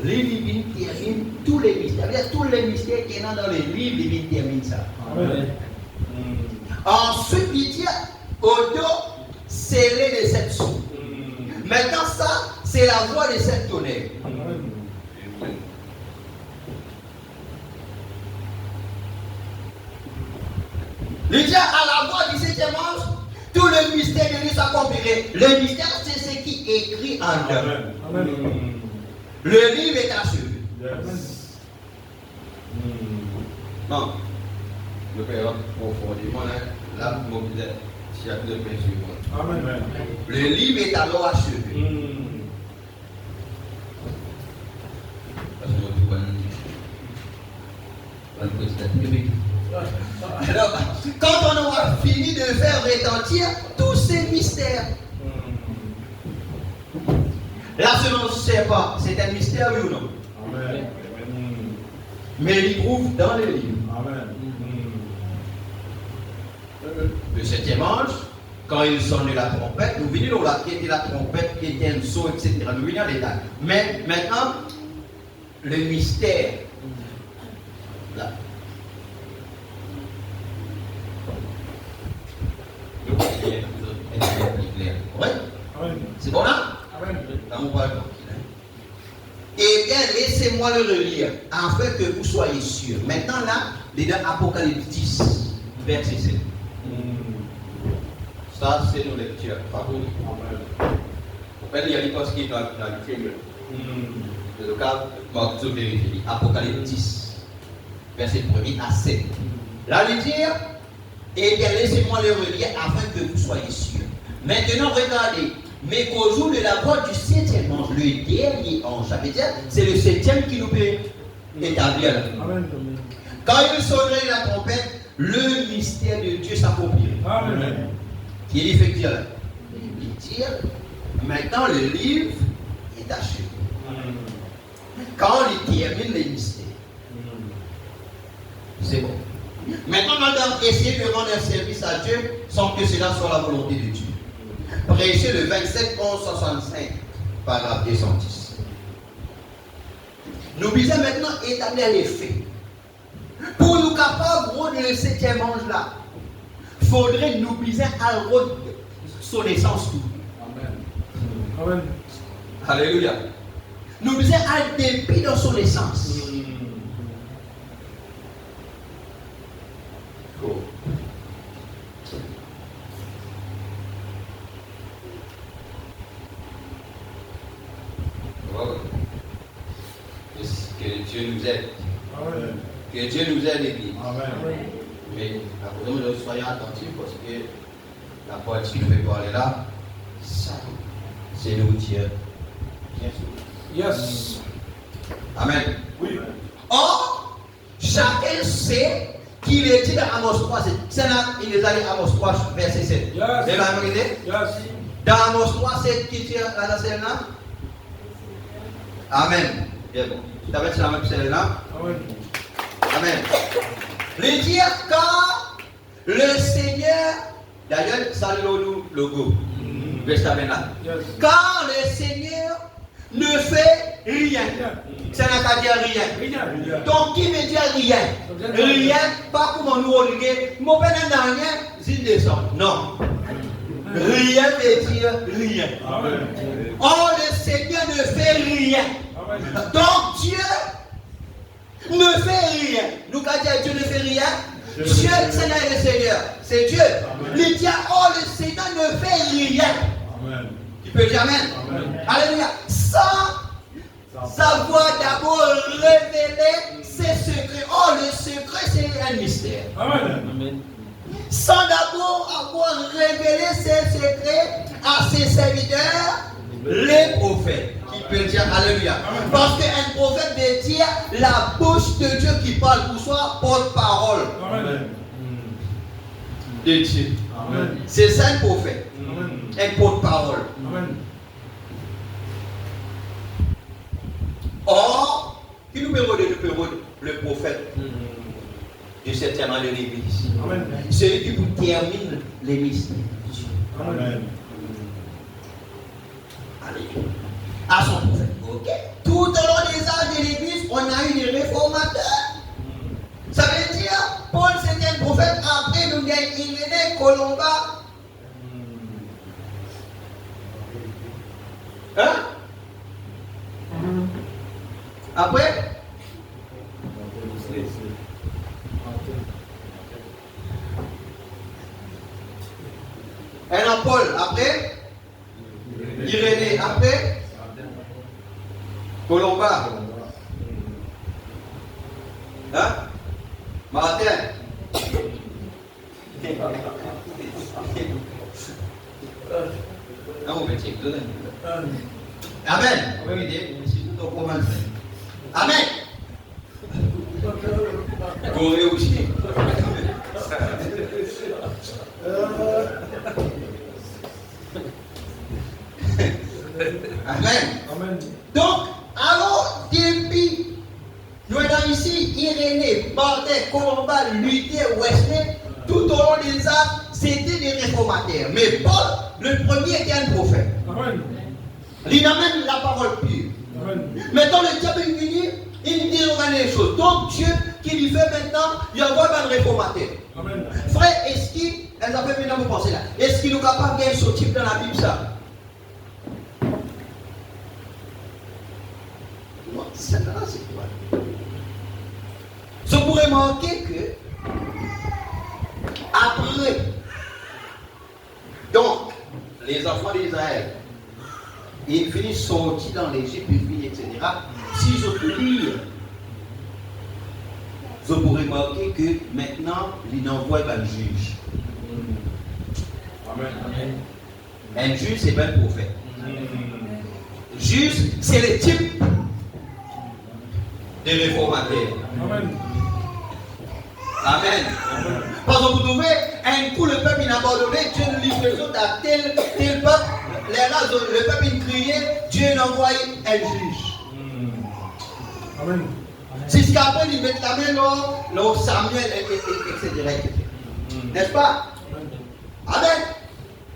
les livres terminent tous les mystères. C'est-à-dire tous les mystères qui sont dans les livres, les livres terminent ça. Amen. Ensuite, il dit au dos, scellé les 7 sous. Maintenant, ça, c'est la voix des 7 tonnerres. Il dit à la voix du 7e ange, tous le mystère de Dieu s'accomplirait. Le mystère, c'est ce qui est écrit en eux. Amen. Le livre est achevé. Yes. Non. Le Père, profondément, là, mon bidet, s'il y a deux mesures. Amen. Le livre est alors achevé. Parce que tu vois, Alors, quand on aura fini de faire retentir tous ces mystères, là, selon ne sait pas, c'est un mystère, oui ou non? Amen. Mais il trouve dans le livre. Amen. Le septième ange, quand il sonne la trompette, nous venons là, qui était la trompette, qui était un saut, etc. Nous venons en détail. Mais maintenant, le mystère, là. Oui, Amen. c'est bon là? Amen. Dans mon parole. Eh bien, laissez-moi le relire, afin que vous soyez sûrs. Maintenant là, dans Apocalypse 10, verset 7. Ça, c'est nos lectures. Pas pour nous. Amen. En fait, il y a des choses qui sont dans le film. Le cas, Marc, vous vérifiez. Apocalypse 10, verset 1er à 7. Là, il dit, eh bien, laissez-moi le relire afin que vous soyez sûrs. Maintenant, regardez. Mais qu'au jour de la voix du septième ange, le dernier ange, ça veut dire, c'est le septième qui nous peut établir là. Amen. Quand il sonnerait la trompette, le mystère de Dieu s'accomplirait. Amen. Il est fait dire, il dit, maintenant le livre est achevé. Quand il termine les mystères, c'est bon. Maintenant, on doit essayer de rendre un service à Dieu sans que cela soit la volonté de Dieu. Prêcher le 27, 11, 65, paragraphe 210. Nous devons maintenant établir les faits. Pour nous capables de le septième ange là, il faudrait nous biser à son essence tout. Amen. Amen. Alléluia. Nous biser à dépit dans son essence. Cool. Que Dieu nous aide. Amen. Que Dieu nous aide, l'Église. Amen. Mais nous soyons attentifs parce que la partie qui nous fait parler là, ça, c'est nous dire. Bien sûr. Yes. Amen. Oui. Or, chacun sait qu'il est dit dans Amos 3, c'est là, il est allé à Amos 3, verset 7. Yes. Vous avez regardé? Yes. Dans Amos 3, 7, qui tire à la scène là? Amen. Bien bon. Tu t'avais la même scène là? Amen. Amen. Le dire quand le Seigneur, d'ailleurs, ça c'est le logo. Vestamen là. Yes. Quand le Seigneur ne fait rien, ça n'a qu'à dire rien. Rien. Donc, qui veut dire rien? Rien, pas comme nous regarder. Mon père n'a rien, il descend. Non. Rien veut dire rien. Amen. Or, le Seigneur ne fait rien. Amen. Donc, Dieu ne fait rien. Nous, quand Dieu ne fait rien, Dieu, c'est le Seigneur. C'est Dieu. Il dit, oh, le Seigneur ne fait rien. Amen. Tu peux dire Amen. Amen. Alléluia. Sans savoir d'abord révéler ses secrets. Oh, le secret, c'est un mystère. Amen. Sans d'abord avoir révélé ses secrets à ses serviteurs, les prophètes. Qui peut dire Alléluia. Parce qu'un prophète veut dire la bouche de Dieu qui parle pour soi, porte-parole Amen. de Dieu. Amen. C'est ça un prophète, Amen. un porte-parole. Amen. Or, qui nous peut le prophète du septième an de l'Église? Amen. Celui qui vous termine les mystères. Amen. Alléluia. À son prophète. Ok. Tout au long des âges de l'Église, on a eu des réformateurs. Ça veut dire, Paul c'était un prophète, après nous gagne Irénée, Colomba. Hein? Après? Un Paul, après Irénée, après Colomba. Hein? Martin. Amen. Amen. Corée aussi. Amen. Donc, alors, depuis, nous sommes ici, Irénée, Martin, Colomba, Luther, Wesley, tout au long des âges, c'était des réformateurs. Mais Paul, le premier était un prophète. Amen. Il amène la parole pure. Amen. Maintenant, le diable est venu, il dit les choses. Donc, Dieu, qui lui fait maintenant, il envoie un réformateur. Amen. Frère, est-ce qu'il, elle a fait maintenant vous penser là, est-ce qu'il est capable de gagner ce type dans la Bible ça? Non, c'est là, c'est quoi? Je pourrais manquer que, après, donc, les enfants d'Israël, ils finissent sortis dans l'Égypte, etc. Si je peux lire, je pourrais marquer que maintenant, il envoie un juge. Amen. Un juge, c'est pas un prophète. Juge, c'est le type de réformateur. Amen. Amen. Parce que vous trouvez, un coup, le peuple il a abandonné, Dieu nous livre les autres à tel peuple. Le peuple il criait, Dieu envoie un juge. Amen. Jusqu'après, il met la main dans Samuel, etc. N'est-ce pas? Amen.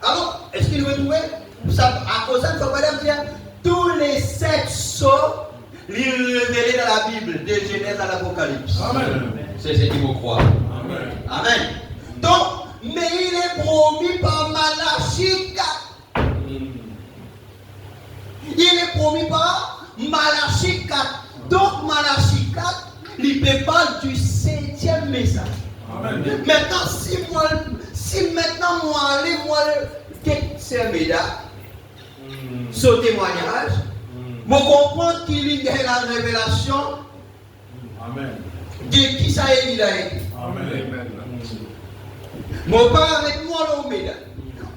Alors, est-ce qu'il veut trouver? À cause de ça, il faut pas dire tous les 7 sceaux révélés dans la Bible, de Genèse à l'Apocalypse. Amen. C'est ce qu'il faut croire. Amen. Amen. Donc, mais il est promis par Malachie 4. Il est promis par Malachie 4. Donc, Malachie 4, il peut parler du 7e message. Amen. Maintenant, si maintenant moi, c'est un médaille, ce témoignage, je comprends qu'il y a la révélation Amen. de qui ça est, il a été. Amen. Mon père avec moi, l'Oméda.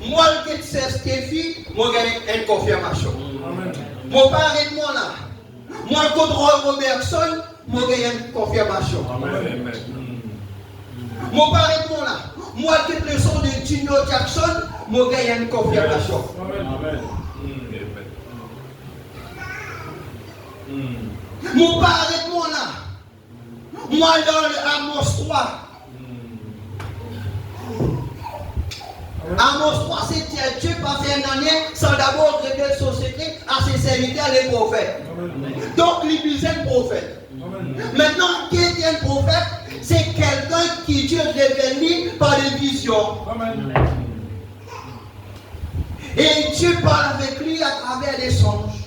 Moi, le c'est Stéphie, moi, j'ai une confirmation. Amen. Mon père avec moi là. Moi, le contrôle Robertson, moi, j'ai une confirmation. Amen. Mon père avec moi là. Moi, le son de Junior Jackson, moi, j'ai une confirmation. Amen. Mon père avec moi là. Moi, dans Amos 3. Amos 3, c'est Dieu pas fait un année sans d'abord révéler son secret à ses serviteurs, les prophètes. Donc, il est un prophète. Maintenant, qui est un prophète? C'est quelqu'un qui Dieu révèle par des visions. Et Dieu parle avec lui à travers des songes.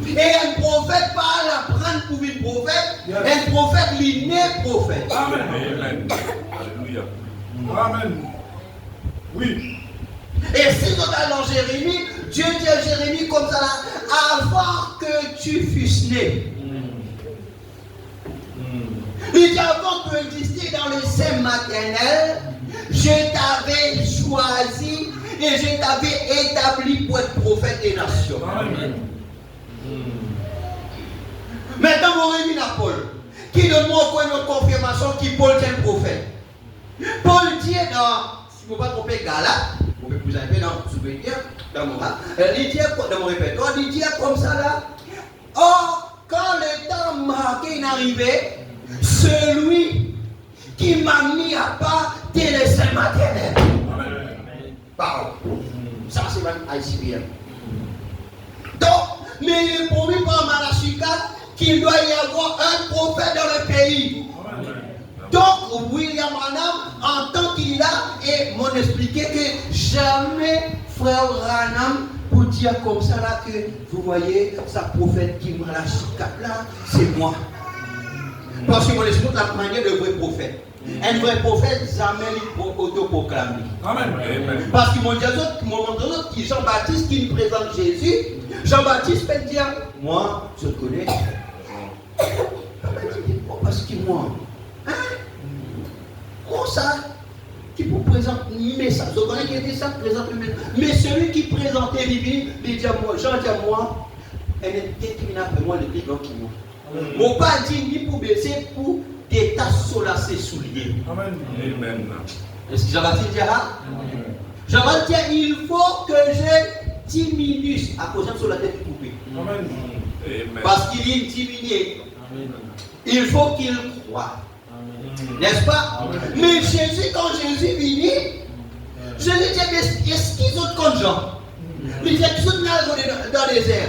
Et un prophète parle à prendre pour une prophète. Un prophète, il n'est prophète. Amen. Alléluia. Amen. Oui. Et si nous allons dans Jérémie, Dieu dit à Jérémie comme ça, avant que tu fusses né. Il dit avant que tu existais dans le sein maternel, je t'avais choisi et je t'avais établi pour être prophète des nations. Amen. Maintenant, vous revenez à Paul, qui donne-moi encore une autre confirmation qui Paul est un prophète. Paul dit dans, si je ne me pas tromper, Galate, vous pouvez vous appeler dans le souvenir, dans mon répertoire, il dit comme ça là. Or, quand le temps marqué est arrivé, celui qui m'a mis à part dès le sein maternel. Parole. Ça, c'est même ICBM. Donc, mais il est promis par Malachie 4 qu'il doit y avoir un prophète dans le pays. Donc, William Branham, en tant qu'il est là, et m'ont expliqué que jamais frère Branham pour dire comme ça là que vous voyez, sa prophète qui Malachie 4 là, c'est moi. Parce que mon esprit, la manière de vrai prophète. Un vrai prophète, jamais il autoproclame. Amen. Parce que mon Dieu, qui Jean-Baptiste qui nous présente Jésus, Jean-Baptiste peut dire, moi, je connais. Parce que moi, hein? Comment ça? Qui vous présente un message? Vous connaissez qui était ça? Présente un message. Mais celui qui présentait Bible, il dit à moi, Jean dit à moi, elle est déterminée après moi, le plus grand qui moi. Mon pas dit ni pour baisser, pour des tasses sur ses souliers. Amen. Est-ce que Jean-Baptiste dit là? Jean-Baptiste dit, il faut que je diminue à cause de sur la tête du poupée. Amen. Parce qu'il est diminué. Il faut qu'il croie. N'est-ce pas? Mais Jésus, quand Jésus vient, Jésus dit, mais est-ce qu'ils ont comme Jean? Il dit, qu'ils ont dans le désert.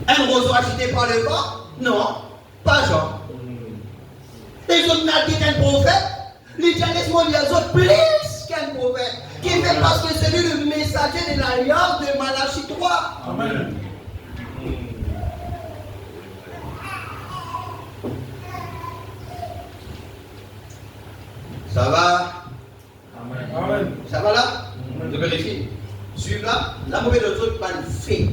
Un roseau agité par le vent? Non, pas Jean. Les autres n'a dit qu'un prophète. Il dit, laisse-moi les autres plus qu'un prophète. Qui fait parce que c'est lui le messager de l'alliance de Malachie 3. Amen. Ça va? Amen. Ça va là? Je vérifie. Suivez là. La mauvaise autre pas le fait.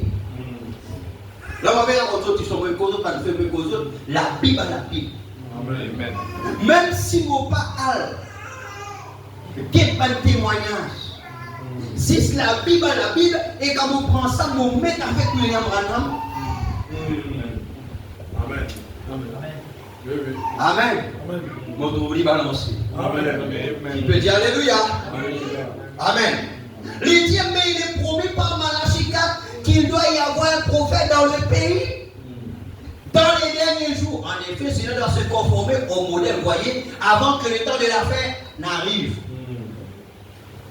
La mauvaise autre qui sont moins cause, pas le fait, moins cause. La Bible à la Bible. Amen. Même si mon pas al, quel pas de témoignage. Si c'est la Bible à la Bible, et quand on prend ça, on met avec William Branham. Amen. Amen. Amen. Mon trouve balancé. Amen. Il peut dire Alléluia. Amen. Il dit, mais il est promis par Malachie 4 qu'il doit y avoir un prophète dans le pays. Dans les derniers jours, en effet, cela doit se conformer au modèle, voyez, avant que le temps de la fin n'arrive.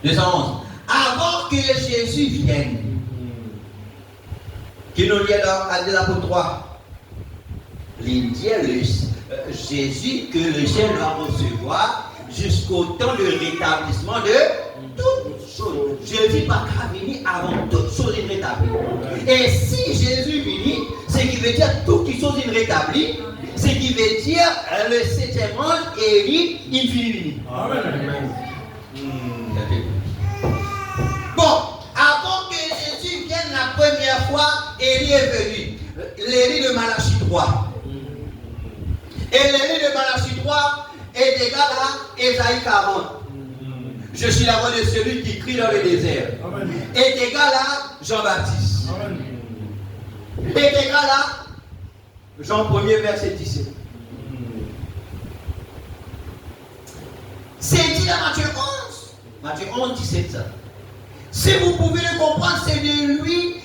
211. Avant que Jésus vienne. Qui nous lit dans Actes des Apôtres 3. Il dit Jésus que le ciel va recevoir jusqu'au temps de rétablissement de toutes choses. Jésus va venir avant toutes choses rétablies. Et si Jésus vient, ce qui veut dire toutes choses rétablies, ce qui veut dire le septième ange Élie infini. Amen. Bon, avant que Jésus vienne la première fois, Élie est venu. L'élie de Malachie 3. Et l'élie de Malachie 3 est égal à Ésaïe 40. Je suis la voix de celui qui crie dans le désert. Amen. Est égal à Jean-Baptiste. Amen. Est égal à Jean 1er verset 17. C'est dit dans Matthieu 11. Matthieu 11, 17 ça. Si vous pouvez le comprendre, c'est de lui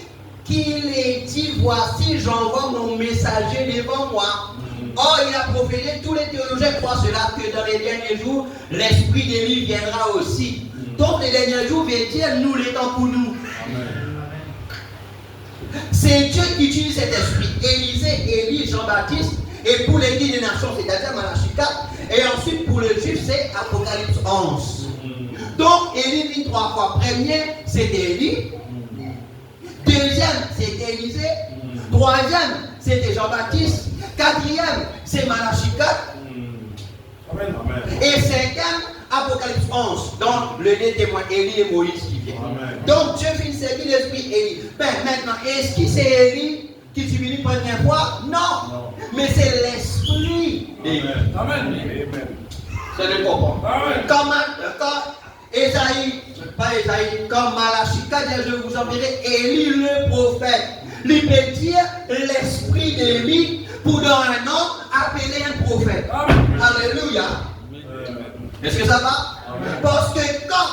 qu'il est dit, voici j'envoie mon messager devant moi. Or, il a prophétisé, tous les théologiens croient cela, que dans les derniers jours, l'esprit d'Élie viendra aussi. Donc, les derniers jours veut dire, nous les temps pour nous. C'est Dieu qui utilise cet esprit. Élisée, Élie, Jean-Baptiste, et pour les 10 des nations, c'est-à-dire Malachie 4, et ensuite pour les Juifs, c'est Apocalypse 11. Donc, Élie vit 3 fois. Premier, c'était Élie. Deuxième, c'était Élisée. Troisième, c'était Jean-Baptiste. Quatrième, c'est Malachie 4. Amen. Et cinquième, Apocalypse 11. Donc, le deux témoins, Élie et Moïse qui viennent. Amen. Donc, Dieu finit servir l'esprit Élie. Ben, maintenant, est-ce que c'est Élie qui s'humilie pour la première fois? Non. Mais c'est l'esprit d'Élie. Amen. C'est le comprendre. Amen. Quand Esaïe, pas Esaïe, comme Malachie 4, je vous enverrai Élie le prophète. Il peut dire l'esprit d'Élie pour dans un homme appeler un prophète. Amen. Alléluia. Est-ce que ça va? Amen. Parce que quand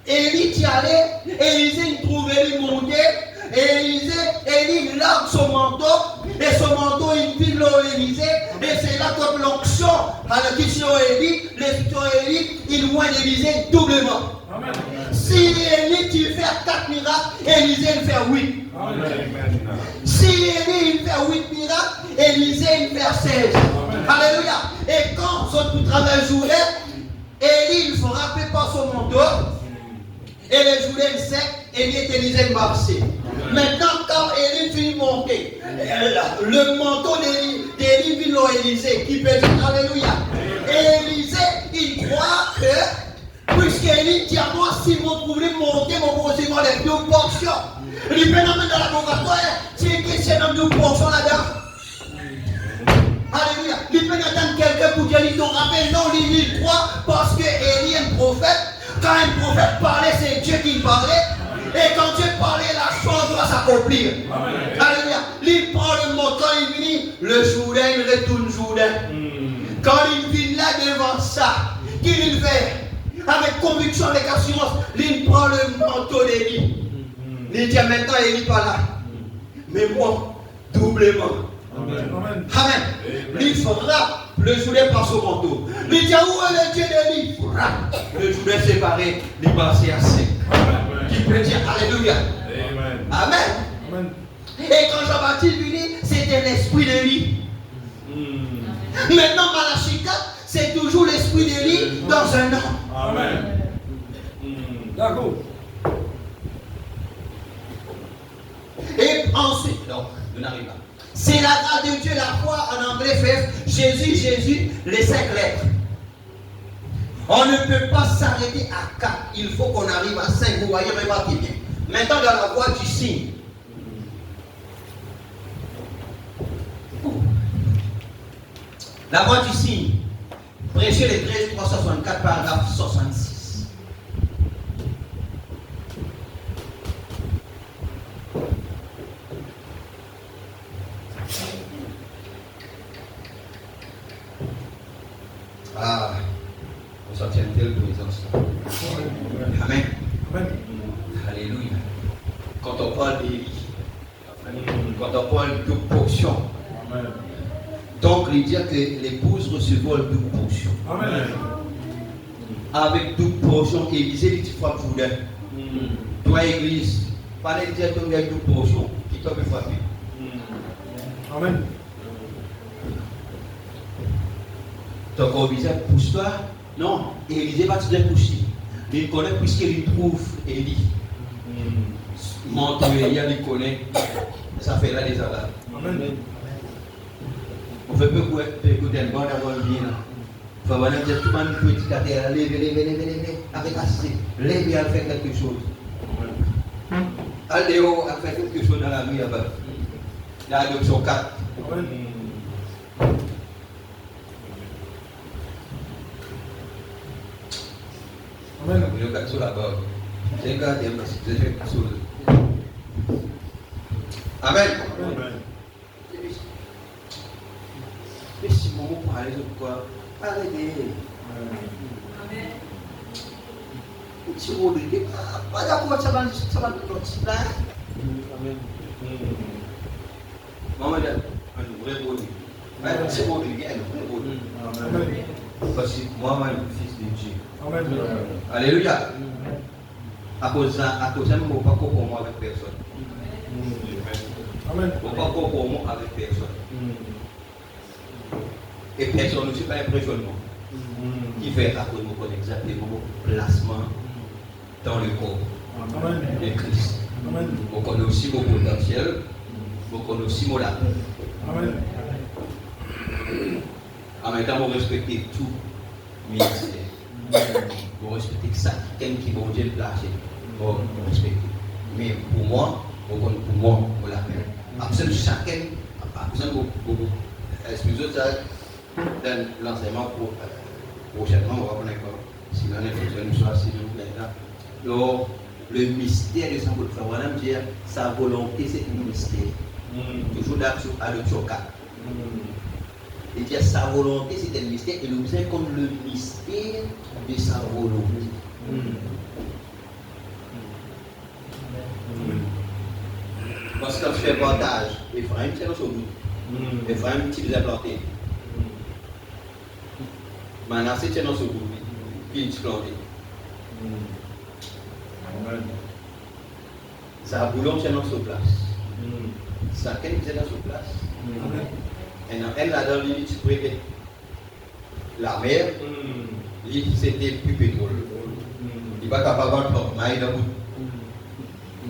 Élie y allait, Élisée trouvait lui monter, Élie lave son manteau, et son manteau il vit l'eau Élisée, et c'est là comme l'onction à la question Élie, l'onction Élie, il voit Élisée doublement. Amen. Si Élie tu fais 4 miracles, Élisée il fait 8. Amen. Si Élie il fait 8 miracles, Élisée il fait 16. Amen. Alléluia. Et quand son travail jouait, Élie il faut rappeler par son manteau, et les journées secs, Élie et Élisée marchaient. Maintenant, quand Élie finit monter, le manteau d'Élie vit l'Élysée, qui peut dire Alléluia. Et Élisée, il croit que, puisqu'Élie dit à moi, si vous pouvez monter, vous pouvez recevoir les 2 portions. Il peut nous mettre dans la laboratoire, c'est que c'est dans 2 portions là-dedans. Alléluia. Il peut entendre quelqu'un pour dire, il te rappelle, non, il croit, parce que Élie est un prophète. Quand un prophète parlait, c'est Dieu qui parlait. Et quand Dieu parlait, la chose doit s'accomplir. Alléluia. Il prend le montant, il finit, le Jourdain, il retourne Jourdain. Quand il vit là devant ça, qu'il fait avec conviction, avec assurance, il prend le manteau d'Élie. Il dit maintenant, Élie pas là. Mais moi, doublement. Amen. Il frappe le Jourdain par son manteau. Il dit, où est le Dieu d'Élie? Frappe. Le Jourdain séparé, il passe à 5. Qui peut dire Alléluia. Amen. Et quand Jean-Baptiste venu, c'était l'esprit d'Élie. Maintenant, Malachie 4, c'est toujours l'esprit d'Élie dans un an. Amen. D'accord. Et ensuite, donc, on n'arrive pas. C'est la grâce de Dieu, la foi en anglais fait Jésus, les 5 lettres. On ne peut pas s'arrêter à 4. Il faut qu'on arrive à 5. Vous voyez, remarquez bien. Maintenant, dans la voie du signe. La voie du signe. Prêchez les 13, 364, paragraphe 66. Ah, on s'en tient telle présence. Amen. Alléluia. Quand on parle d'Élie, quand on parle de portion, donc il dit que l'épouse recevra le double portion. Amen. Avec double portion, Élisée dit fois pour deux. Toi, Église, pas les dire que vous avez double portion, qui t'a fait frapper. Amen. Donc on disait, pousse-toi. Non, Élisée va te dire pousser. Il connaît puisqu'il trouve Élie. Monte il connaît. Ça fait là des alarmes. Amen. On fait peu écouter un bon avant le bien. Il faut vraiment dire tout le monde petit à lever, avec assez. Lever à faire quelque chose. Allez, à faire quelque chose dans la nuit là-bas. L'adoption 4. Amen. Amen. Vous avez sur la barre. J'ai gardé un petit peu de choses. Amen. Amen. Mais si mon mot parle de quoi, arrêtez. Amen. Si vous dites, pas d'accord, ça va nous là. Amen. Maman, un vrai bonheur. C'est bon, il y a un vrai bonheur. Amen. Parce que moi, je suis fils de Dieu. Amen. Alléluia. À cause de ça, je ne peux pas comprendre moi avec personne. Amen. Je ne peux pas comprendre moi avec personne. Et personne ne sait pas impressionnement. Qui fait à cause de mon exactement mon placement dans le corps de Christ. Amen. Vous connaissez aussi mon potentiel, vous connaissez aussi mon appel. Amen. En même temps, vous respectez tout ministère. Vous respectez ça, qui vont Dieu placer. Vous respectez. Mais pour moi, vous l'appelle. Absolument chacun, absolument beaucoup. Excusez-moi, dans l'enseignement prochainement, on va connaître si l'on est besoin soit si nous là. Alors, le mystère de son frère, on va dire sa volonté, c'est un mystère. Toujours à l'option 4. Et dire sa volonté, c'est un mystère, et nous sommes comme le mystère de sa volonté. Parce qu'on fait partage, Ephraim, c'est notre bout. Ephraim, qui nous a planté. Manassé, c'est notre bout. Puis il planté. Zaboulon, c'est notre place. Chacun, c'est notre place. Et dans elle, là-dedans, il dit, la mer, c'était plus pétrole. Il n'est pas capable de mailler dans le bout.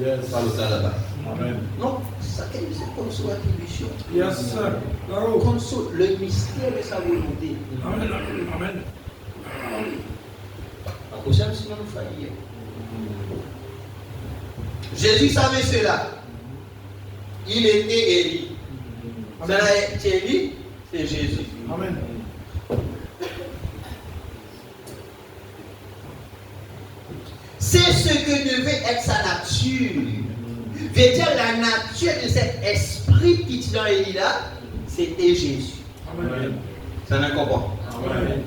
Pas le temps là-bas. Amen. Non, ça c'est comme son attribution. Yes, sir. Comme le mystère de sa volonté. Amen. Amen. À cause de sinon nous faillir. Jésus savait cela. Il était Élie. Cela est Élie, c'est Jésus. Amen. C'est ce que devait être sa nature. Veut dire la nature de cet esprit qui était dans Élie là, c'était Jésus. Amen. Ça n'a comprend. Amen.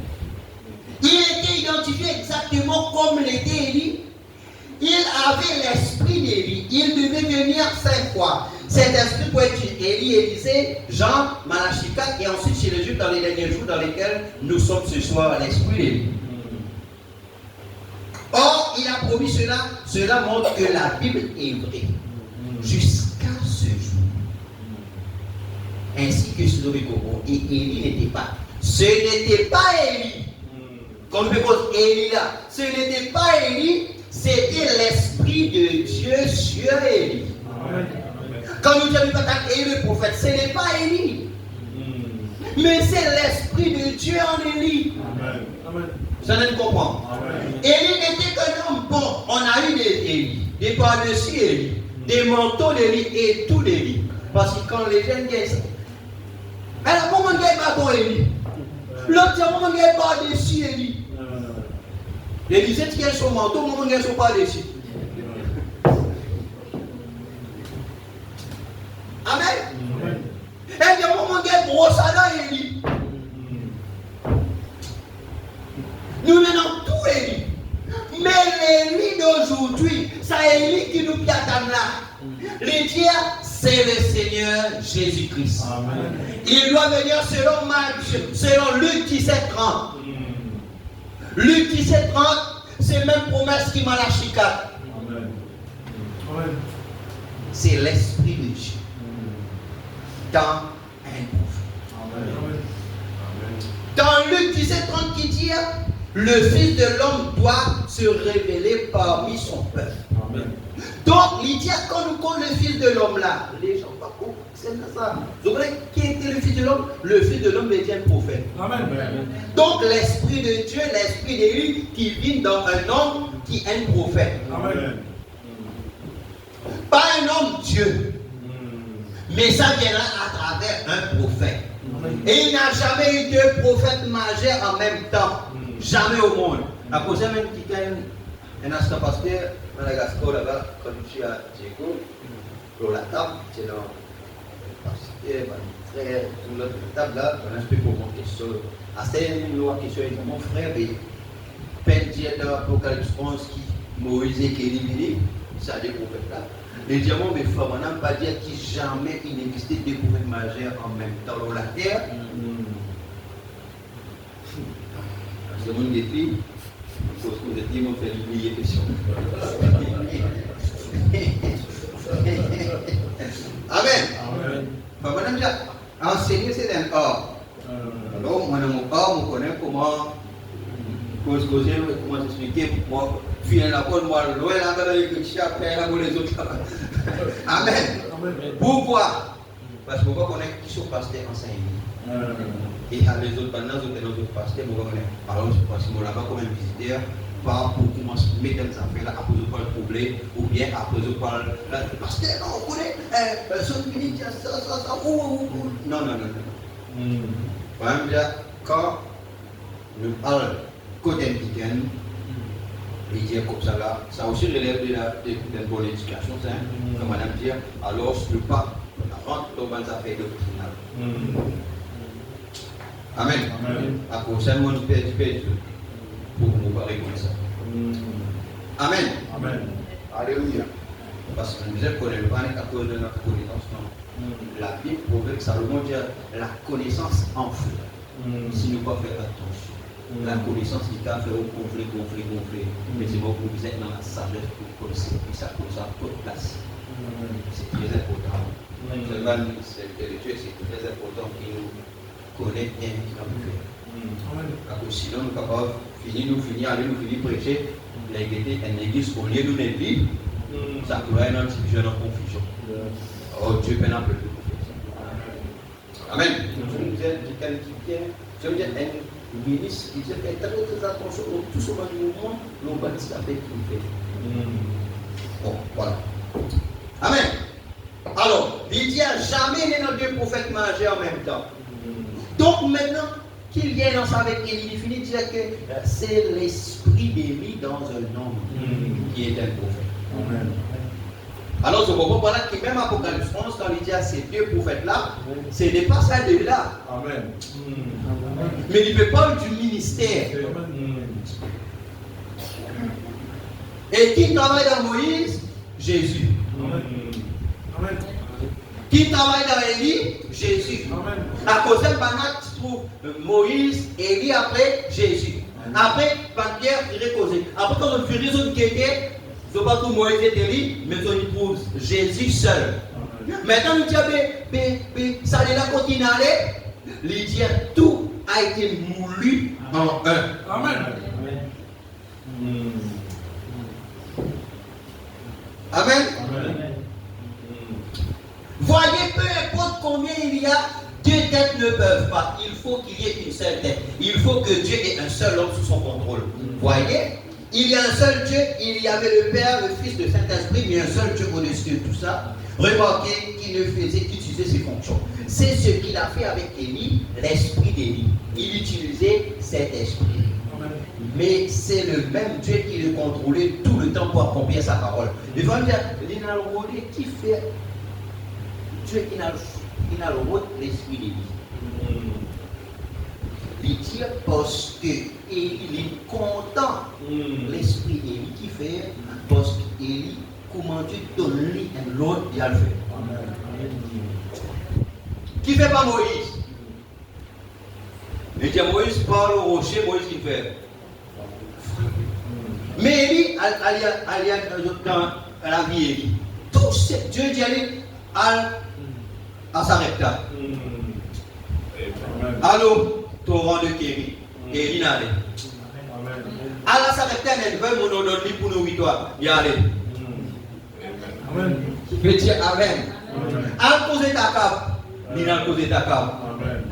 Il était identifié exactement comme l'était Élie. Il avait l'esprit d'Élie. Il devait venir 5 fois. Cet esprit peut être Élie, Élisée, Jean, Malachie 4 et ensuite chez les Juifs dans les derniers jours dans lesquels nous sommes ce soir, l'esprit d'Élie. Or, il a promis cela. Cela montre que la Bible est vraie. Jusqu'à ce jour. Ainsi que Sodome et Gomorrhe. Et Élie n'était pas. Ce n'était pas Élie. Comme je pose Élie là. Ce n'était pas Élie. C'était l'esprit de Dieu sur Élie. Quand nous disons que Élie le prophète, ce n'est pas Élie. Mais c'est l'esprit de Dieu en Élie. Ça ne comprend. Élie n'était qu'un homme bon. On a eu des Élie, des par-dessus Élie, des manteaux d'Élie et tout d'Élie. Parce que quand les jeunes disent ça, alors comment on gagne pas bon Élie? L'autre dit comment on gagne par-dessus Élie? L'Élie dit qu'il y a son manteau, comment on gagne son par-dessus? Amen. Et bien comment on gagne brosse à dents Élie? Nous menons tout Élie. Mais l'Élie d'aujourd'hui, c'est Élie qui nous attend là. L'élie, c'est le Seigneur Jésus-Christ. Il doit venir selon Luc 17:30. Luc 17:30, c'est la même promesse qui Malachie 4. C'est l'Esprit de Dieu dans un prophète. Dans Luc 17:30 qui dit, le Fils de l'homme doit se révéler parmi son peuple. Amen. Donc, il dit quand nous connaissons le Fils de l'homme là, les gens pas beaucoup, c'est ça. Vous voyez qui était le Fils de l'homme? Le Fils de l'homme devient prophète. Amen. Donc, l'Esprit de Dieu, l'Esprit d'élu qui vit dans un homme qui est un prophète. Amen. Pas un homme Dieu. Mais ça viendra à travers un prophète. Amen. Et il n'a jamais eu deux prophètes majeurs en même temps. Jamais au monde. À cause même qui gagne un instant pasteur, Madagascar là-bas, quand je suis à Diego, pour la table, c'est dans le pasteur, mon frère, tout l'autre table là, on a un peu pour mon question. À cette question, mon frère, Père Dieu dans l'Apocalypse 11 qui Moïse et qui éliminé, ça des prophètes là. Les diamants, mes frères, on n'a pas dit qu'il jamais il n'existait deux prophètes majeurs en même temps sur la terre. C'est mon défi. Parce que vous êtes dit, on fait oublier les questions. Amen. Madame Jacques, enseigner c'est un art. Alors, moi, dans mon art, on connaît comment causer, comment expliquer. Moi, finalement, moi, loin là, dans les petits après, là, pour les autres. Amen. Pourquoi? Parce qu'on connaît qui sont pasteurs enseignants. Et à les autres, pendant les autres pasteurs, alors parce que là-bas comme un visiteur, pas pour commencer à mettre dans affaires là, après je parle problème, ou bien après je parle, pasteur, non, on connaît, son ministre, ça, non. Quand nous parlons côté américain, et dire comme ça là, ça aussi relève d'une bonne éducation, comme madame dit, alors je ne peux pas rentrer dans les affaires doctrinales. Amen. À cause de mon Père pour nous parler comme ça. Amen. Alléluia. Parce que nous ne connaissons pas à cause de notre connaissance. Non. La Bible prouve que Salomon dit la connaissance enfle. Si nous ne pas faire attention. La connaissance qui t'a fait gonfler. Mais c'est bon pour vous êtes dans la sagesse pour connaître. Et ça pose à toute place. C'est très important. C'est très important qu'il nous connaît bien ce qu'on fait. Parce que sinon, nous sommes capables de finir prêcher, l'église, au lieu de nous l'église, ça pourrait être une situation de confusion. Oh, Dieu maintenant peut tout. Amen. Je me disais, un ministre, il disait, faites très attention, tout ce monde, l'on bâtit avec qui fait. Bon, voilà. Amen. Alors, il dit jamais les deux prophètes manger en même temps. Donc maintenant, qu'il y ait dans ça avec Élie, il finit de dire que c'est l'esprit d'Élie dans un homme qui est un prophète. Amen. Alors, je comprends voilà que même Apocalypse 11, quand il dit à ces deux prophètes-là, ce n'est pas ça de là. Amen. Mais il ne peut pas du ministère. Et qui travaille dans Moïse? Jésus. Amen. Qui travaille dans Élie? Jésus. Amen. À cause de Banak, tu trouves Moïse, Élie après Jésus. Après, Pierre, il est causé. Après, quand on fait raison qui était, ce n'est pas tout Moïse et Élie, mais on y trouve Jésus seul. Maintenant, nous disons, ça allait là continue à aller. Il dit, tout a été moulu en un. Amen. Amen. Amen. Voyez, peu importe combien il y a, deux têtes ne peuvent pas. Il faut qu'il y ait une seule tête. Il faut que Dieu ait un seul homme sous son contrôle. Voyez, il y a un seul Dieu, il y avait le Père, le Fils, le Saint-Esprit, mais un seul Dieu au-dessus de tout ça. Remarquez qu'il ne faisait qu'utiliser ses fonctions. C'est ce qu'il a fait avec Élie, l'esprit d'Élie. Il utilisait cet esprit. Mais c'est le même Dieu qui le contrôlait tout le temps pour accomplir sa parole. Il va dire, qui fait Dieu qui n'a le rôle l'esprit d'Élie. Il dit parce qu'il est content, l'esprit d'Élie qui fait, parce qu'Élie, comment Dieu donne lui un l'autre, il a le fait. Qui fait pas Moïse? Il dit Moïse parle au rocher, Moïse qui fait. Mais Élie, dans la vie Élie, tout ce Dieu dit à Sarepta. Allô, torrent de Kéry. Élie n'a allé. À la Sarepta, elle veut mon nom pour nous victoire. Il y a allé. Amen. Je peux dire Amen. À cause de ta cape, il n'a cause de ta cape. Amen.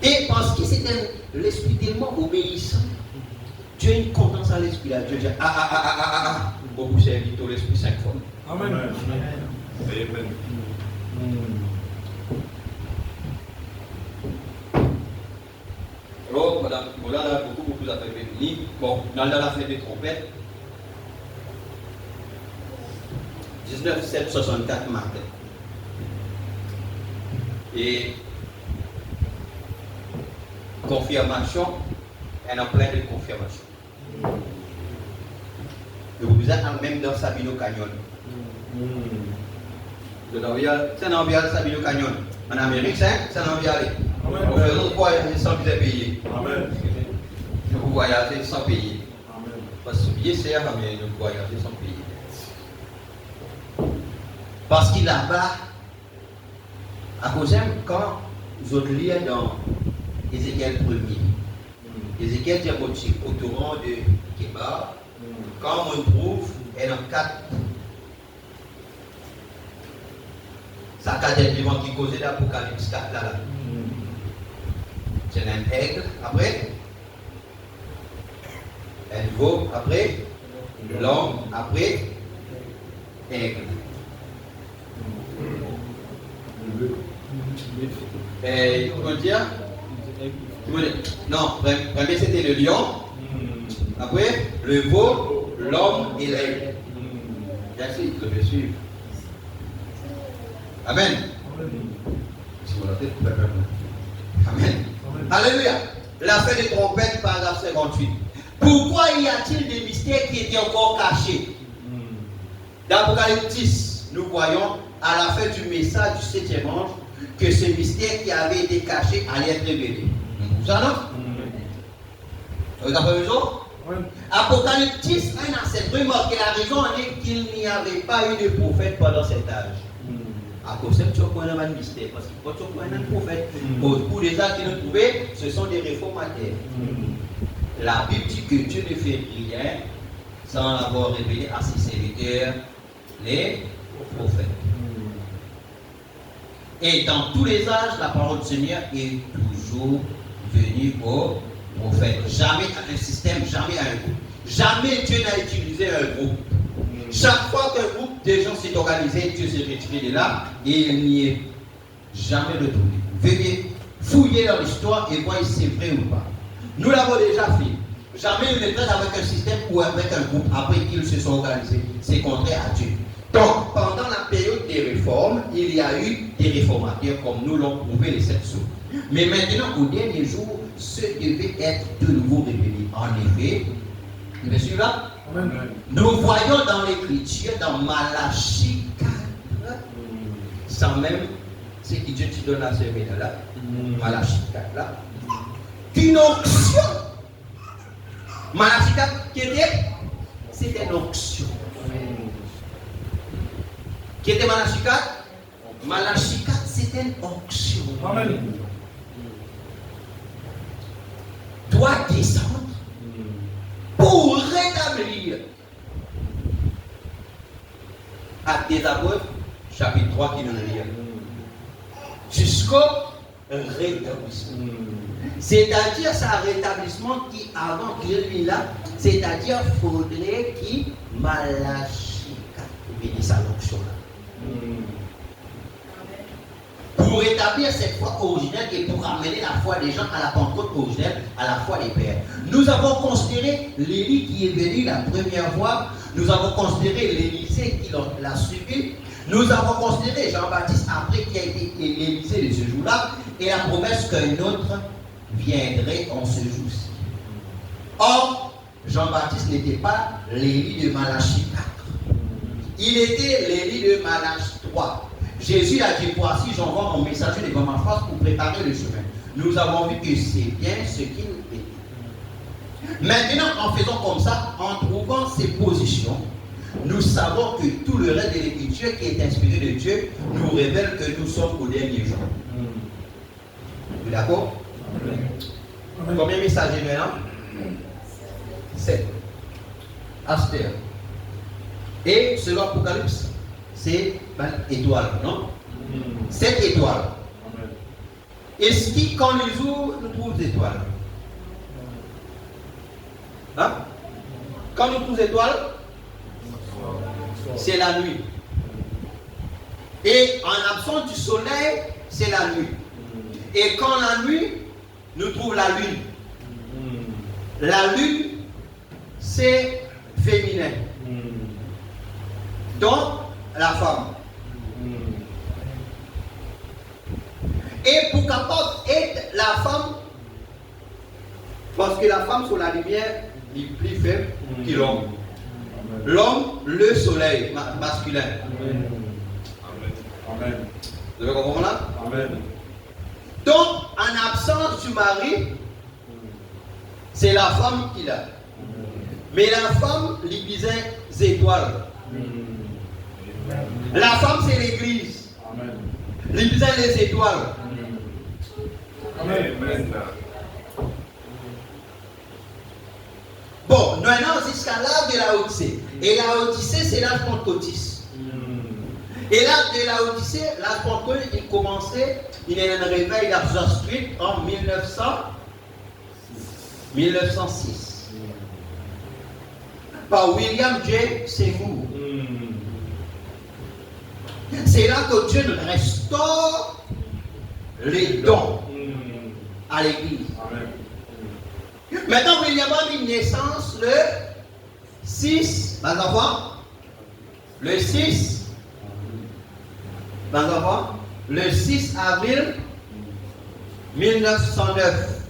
Et parce que c'était l'esprit tellement obéissant, Dieu est content à l'esprit là. Dieu dit beaucoup servi tout l'esprit 5 fois. Amen. Amen. Alors, madame, voilà, là, beaucoup d'affaires féminines. Bon, dans la fête des trompettes, 1964 matin. Et confirmation, elle a plein de confirmations. Vous êtes même dans Sabino Canyon. C'est un envial Sabino Canyon. En Amérique, c'est un envial. Vous voyagez sans visa payé. Vous voyagez sans payer. Parce que billet sert, mais vous voyagez sans payer. Parce qu'il là-bas, à cause de quand vous lisez dans Ézéchiel 1er, Ézéchiel dit au torrent de Kébar, quand on trouve, elle en 4. Ça a des vivants qui causent l'Apocalypse 4 là. C'est un aigle, après, un veau, après, l'homme, après, aigle. Et comment dire? Non, premier c'était le lion, après le veau, l'homme et l'aigle. Merci, je vais suivre. Amen. Amen. Alléluia. La fête des trompettes, paragraphe 58. Pourquoi y a-t-il des mystères qui étaient encore cachés? Dans Apocalypse 10, nous voyons à la fin du message du 7e ange que ce mystère qui avait été caché allait être révélé. Vous en avez? Vous avez raison? Apocalypse 10, 1 à 7. Remarquez, la raison est qu'il n'y avait pas eu de prophète pendant cet âge. À cause de ce qu'on a un mystère, parce que quand on a un prophète, pour les gens qui nous trouvaient, ce sont des réformateurs. La Bible dit que Dieu ne fait rien sans l'avoir révélé à ses serviteurs, les prophètes. Et dans tous les âges, la parole du Seigneur est toujours venue aux prophètes. Jamais à un système, jamais à un groupe. Jamais Dieu n'a utilisé un groupe. Chaque fois qu'un groupe de gens s'est organisé, Dieu s'est retiré de là et il n'y est jamais retourné. Veuillez fouiller dans l'histoire et voir si c'est vrai ou pas. Nous l'avons déjà fait. Jamais il ne traite avec un système ou avec un groupe après qu'ils se sont organisés. C'est contraire à Dieu. Donc, pendant la période des réformes, il y a eu des réformateurs comme nous l'ont prouvé les 7 sceaux. Mais maintenant, au dernier jour, ceux devaient être de nouveau révélés. En effet, vous suivez là? Nous voyons dans l'Écriture, dans Malachie 4, sans même ce que Dieu te donne à ce là, Malachie 4 là, une onction. Malachie 4, qui était? C'était une onction. Qui était Malachie 4? Malachie 4, c'était une onction. Amen. Doit descendre pour rétablir. Actes des Apôtres, chapitre 3 qui nous lit. Jusqu'au rétablissement. C'est-à-dire, c'est un rétablissement qui, avant que je lis là, c'est-à-dire, il faudrait qu'il Malachie 4 bénisse à l'onction là. Pour rétablir cette foi originelle et pour ramener la foi des gens à la Pentecôte originelle, à la foi des pères. Nous avons considéré l'Élie qui est venu la première fois, nous avons considéré l'Élysée qui l'a suivi, nous avons considéré Jean-Baptiste après qui a été Élysée de ce jour-là, et la promesse qu'un autre viendrait en ce jour-ci. Or, Jean-Baptiste n'était pas l'Élie de Malachie 4. Il était l'Élie de Malachie 3. Jésus a dit, voici, j'envoie mon messager devant ma face pour préparer le chemin. Nous avons vu que c'est bien ce qu'il était. Maintenant, en faisant comme ça, en trouvant ces positions, nous savons que tout le reste de l'Écriture qui est inspiré de Dieu nous révèle que nous sommes au dernier jour. Vous d'accord? Combien de messagers maintenant? 7. Astère. Et selon Apocalypse, c'est étoile, non? 7 étoiles. Est-ce que quand les jours, nous trouvons des étoiles? Hein? Quand nous trouvons des étoiles, c'est la nuit. Et en absence du soleil, c'est la nuit. Et quand la nuit, nous trouvons la lune. La lune, c'est féminin. Donc, la femme. Et pour capable être la femme, parce que la femme, sur la lumière, est plus faible que l'homme. L'homme, le soleil masculin. Amen. Vous avez compris là? Amen. Donc, en absence du mari, c'est la femme qui l'a. Mais la femme, l'Église étoiles. La femme, c'est l'Église. L'Église, les étoiles. Amen. Bon, maintenant, jusqu'à l'âge de la Odyssée. Et la Odyssée, c'est l'âge pentecôtiste. Et l'âge de la Odyssée, l'âge pentecôtiste, il commençait, il y a un réveil d'Azusa Street en 1906. Par William J. Seymour. C'est là que Dieu nous restaure les dons à l'Église. Maintenant, William a mis naissance le 6, mes enfants, le 6, mes enfants, le 6 avril 1909.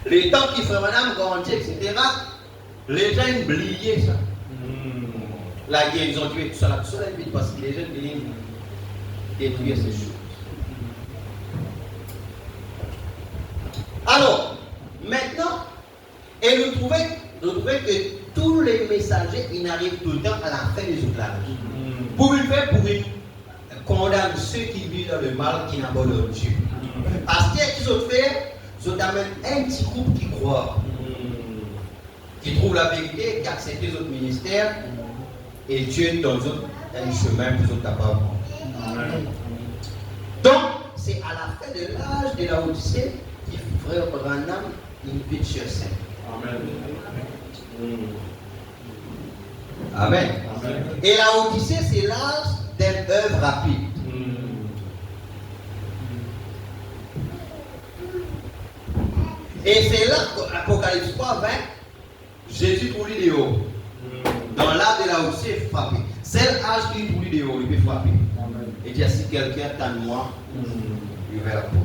Les temps qui font madame grandit, etc., les gens oubliaient ça. La guerre, ils ont tué tout ça là, parce que les jeunes venaient détruire ces choses. Alors, maintenant, et nous trouvons que tous les messagers, ils arrivent tout le temps à la fin des ouvrages. Pour le faire, pour condamner ceux qui vivent dans le mal, qui n'abandonnent Dieu. Parce qu'ils ont fait, ils ont amené un petit groupe qui croit, qui trouve la vérité, qui accepte les autres ministères, et Dieu dans eux un chemin pour ta part. Donc, c'est à la fin de l'âge de la Odyssée que frère Branham invite sur scène. Amen. Et la Odyssée, c'est l'âge d'une œuvre rapide. Et c'est là qu'Apocalypse 3, 20, Jésus pour l'idéo. Dans l'âge de la Odyssée, frappé. C'est l'âge qui pour l'idéo, il peut frapper. Et dit si quelqu'un t'a moi, il va la peau.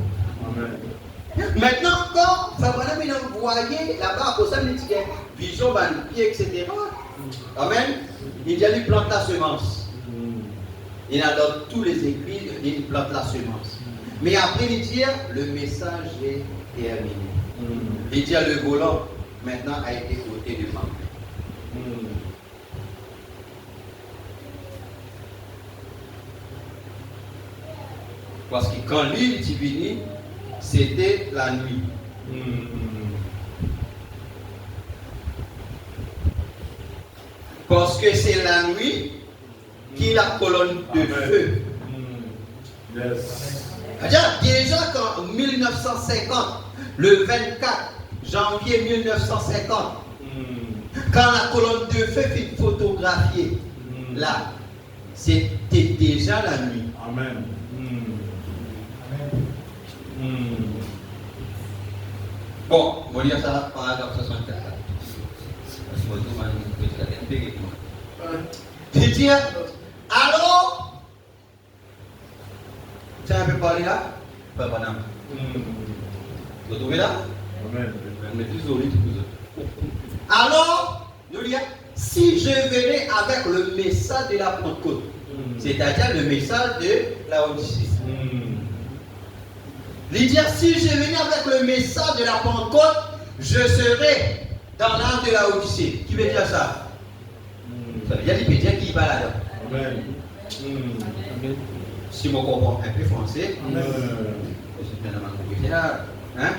Maintenant, quand Fabrana m'a envoyé là-bas, pour ça, il dit vision, pied, etc. Amen. Il dit lui plante la semence. Il a dans tous les écrits, il plante la semence. Mais après, il dit le message est terminé. Il dit le volant maintenant a été ôté du manque. Parce que quand lui est venu, c'était la nuit. Parce que c'est la nuit qui est la colonne de feu. Déjà qu'en 1950, le 24 janvier 1950, quand la colonne de feu fut photographiée, là, c'était déjà la nuit. Amen. Bon, je vais dire ça paragraphe 64. Je dis, allô? Tu as un peu parlé là? Pas madame. Vous trouvez là? Amen. Alors, nous disons, si je venais avec le message de la Pentecôte, c'est-à-dire le message de la Odyssée. Lydia, si je venais avec le message de la Pentecôte, je serais dans l'âge de la Odyssée. Qui veut dire ça? Ça veut dire qu'il peut dire qu'il va là-dedans. Amen. Si je comprends un peu français, hein?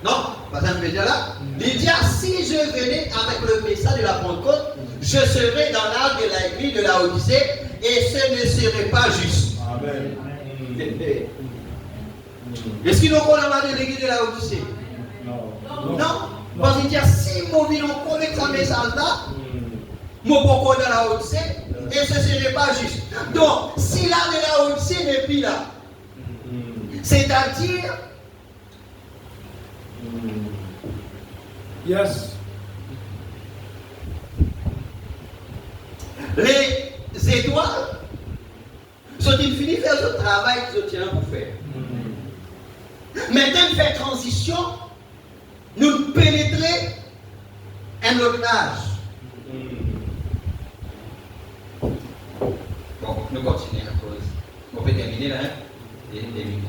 Non, pas ça veut dire là. Lydia, si je venais avec le message de la Pentecôte, je serais dans l'âge de l'église de la Odyssée et ce ne serait pas juste. Amen. Est-ce qu'il nous connaît de l'église de la Odyssée? Non. Non. Parce qu'il dit, si mon vie nous connaît ce message-là, mon beaucoup dans la Odyssée, et ce ne serait pas juste. Donc, si l'âge de la Odyssée n'est plus là, c'est-à-dire, Yes. les étoiles sont-ils finies de faire ce travail qu'ils ont tient pour faire. Maintenant, de faire transition, nous pénétrer un autre âge. Bon, nous continuons à cause. On peut terminer là, hein? Et terminer.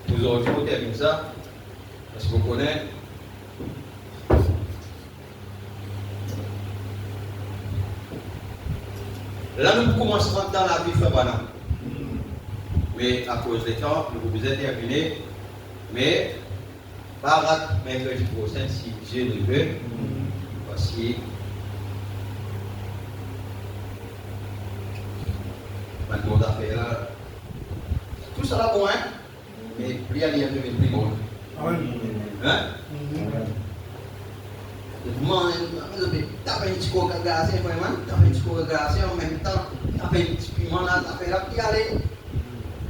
Nous aurons dû terminer ça, parce que vous connaissez. Là, nous commencerons dans la vie Fabrana. Mais à cause du temps, nous vous êtes terminé. Mais, par rapport à mercredi prochain, si Dieu le veut, parce que maintenant, d'affaires là, tout ça là bon, hein? Mais plus il y a rien de plus bon. Hein? Taper un petit coup de glacé, vraiment, taper un petit coup de glacé en même temps, taper un petit piment là, taper là, puis aller,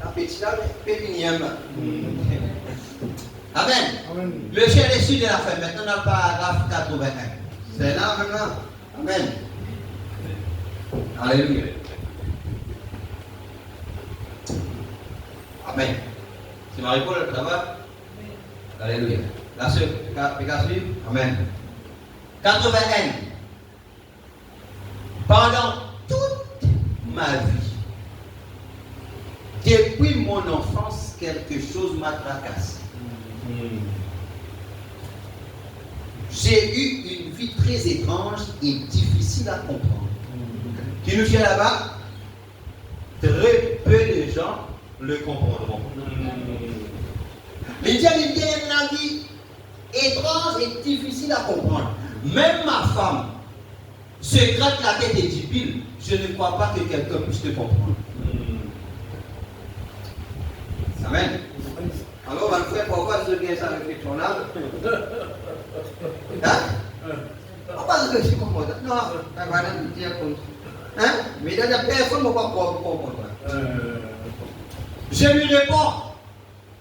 taper petit là, mais pépinième. Amen. Le ciel est sur de la fin. Maintenant, dans le paragraphe 81. C'est là maintenant. Amen. Alléluia. Amen. C'est Marie-Paul, ça va? Alléluia. La sœur, Pégasus. Amen. 81. Pendant toute ma vie, depuis mon enfance, quelque chose m'a tracassé. J'ai eu une vie très étrange et difficile à comprendre. Qui nous tient là-bas? Très peu de gens le comprendront. Les dieux viennent une vie étrange et difficile à comprendre. Même ma femme se gratte la tête et dit Bill, je ne crois pas que quelqu'un puisse te comprendre. Amen. Alors, on va le faire pourquoi je viens ça avec ton âme. Hein? On va le faire comme ça. Non, on va le dire comme ça. Hein? Mais il y a personne qui ne va pas comprendre. Je lui réponds,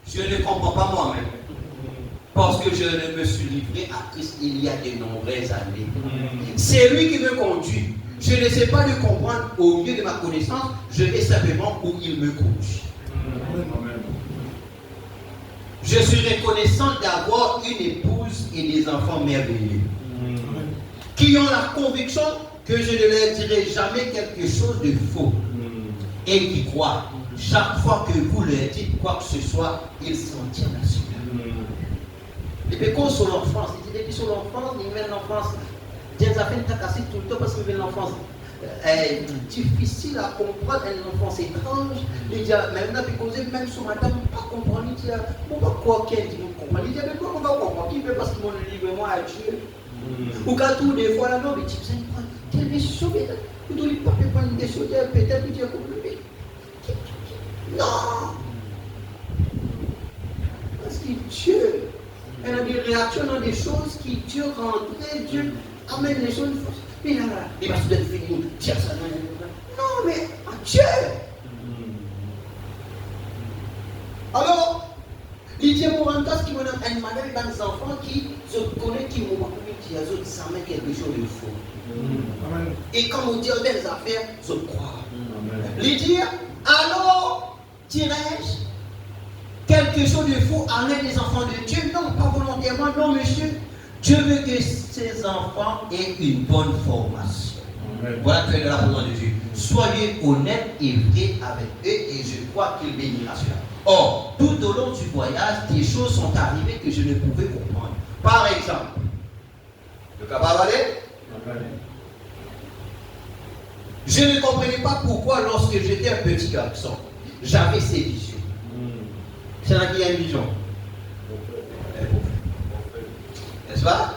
je ne comprends pas moi-même. Parce que je me suis livré à Christ il y a de nombreuses années. C'est lui qui me conduit. Je ne sais pas le comprendre au mieux de ma connaissance, je vais simplement où il me conduit. Je suis reconnaissant d'avoir une épouse et des enfants merveilleux qui ont la conviction que je ne leur dirai jamais quelque chose de faux et qui croient. Chaque fois que vous leur dites quoi que ce soit, ils s'en tiennent à cela. Et puis quand sur l'enfance, depuis sur l'enfance, ils viennent l'enfance. Des affaires sont cassées tout le temps parce qu'ils viennent l'enfance. Difficile à comprendre, une enfance étrange. Il dit, maintenant, même sur madame, pas comprendre. Il dit, on va quoi qu'elle dit, on comprend. Il dit, mais comment on va comprendre? Il veut parce que mon livrement à Dieu. Ou quand tout des fois, là, non, mais tu sais, quelle décision, vous ne devez pas prendre une décision, peut-être, vous dire, non! Parce que Dieu, elle a des réactions dans des choses qui Dieu rentre, Dieu amène les choses. Mais là, il va se faire dire ça. Non, mais à Dieu! Alors, il dit pour un tas qui m'a donné une madame et des enfants qui se connaissent, qui m'ont dit qu'il y a d'autres qui s'amènent quelque chose de faux. Et quand on dit des affaires, je crois. Il dit, alors, dirais-je, quelque chose de faux avec les enfants de Dieu? Non, pas volontairement, non, monsieur. Dieu veut que ses enfants aient une bonne formation. Voilà que est la parole de Dieu. Soyez honnêtes et vrais avec eux et je crois qu'il bénira cela. Or, tout au long du voyage, des choses sont arrivées que je ne pouvais comprendre. Par exemple, le capable aller? Je ne comprenais pas pourquoi lorsque j'étais un petit garçon, j'avais ces visions. C'est là qu'il y a une vision. N'est-ce pas?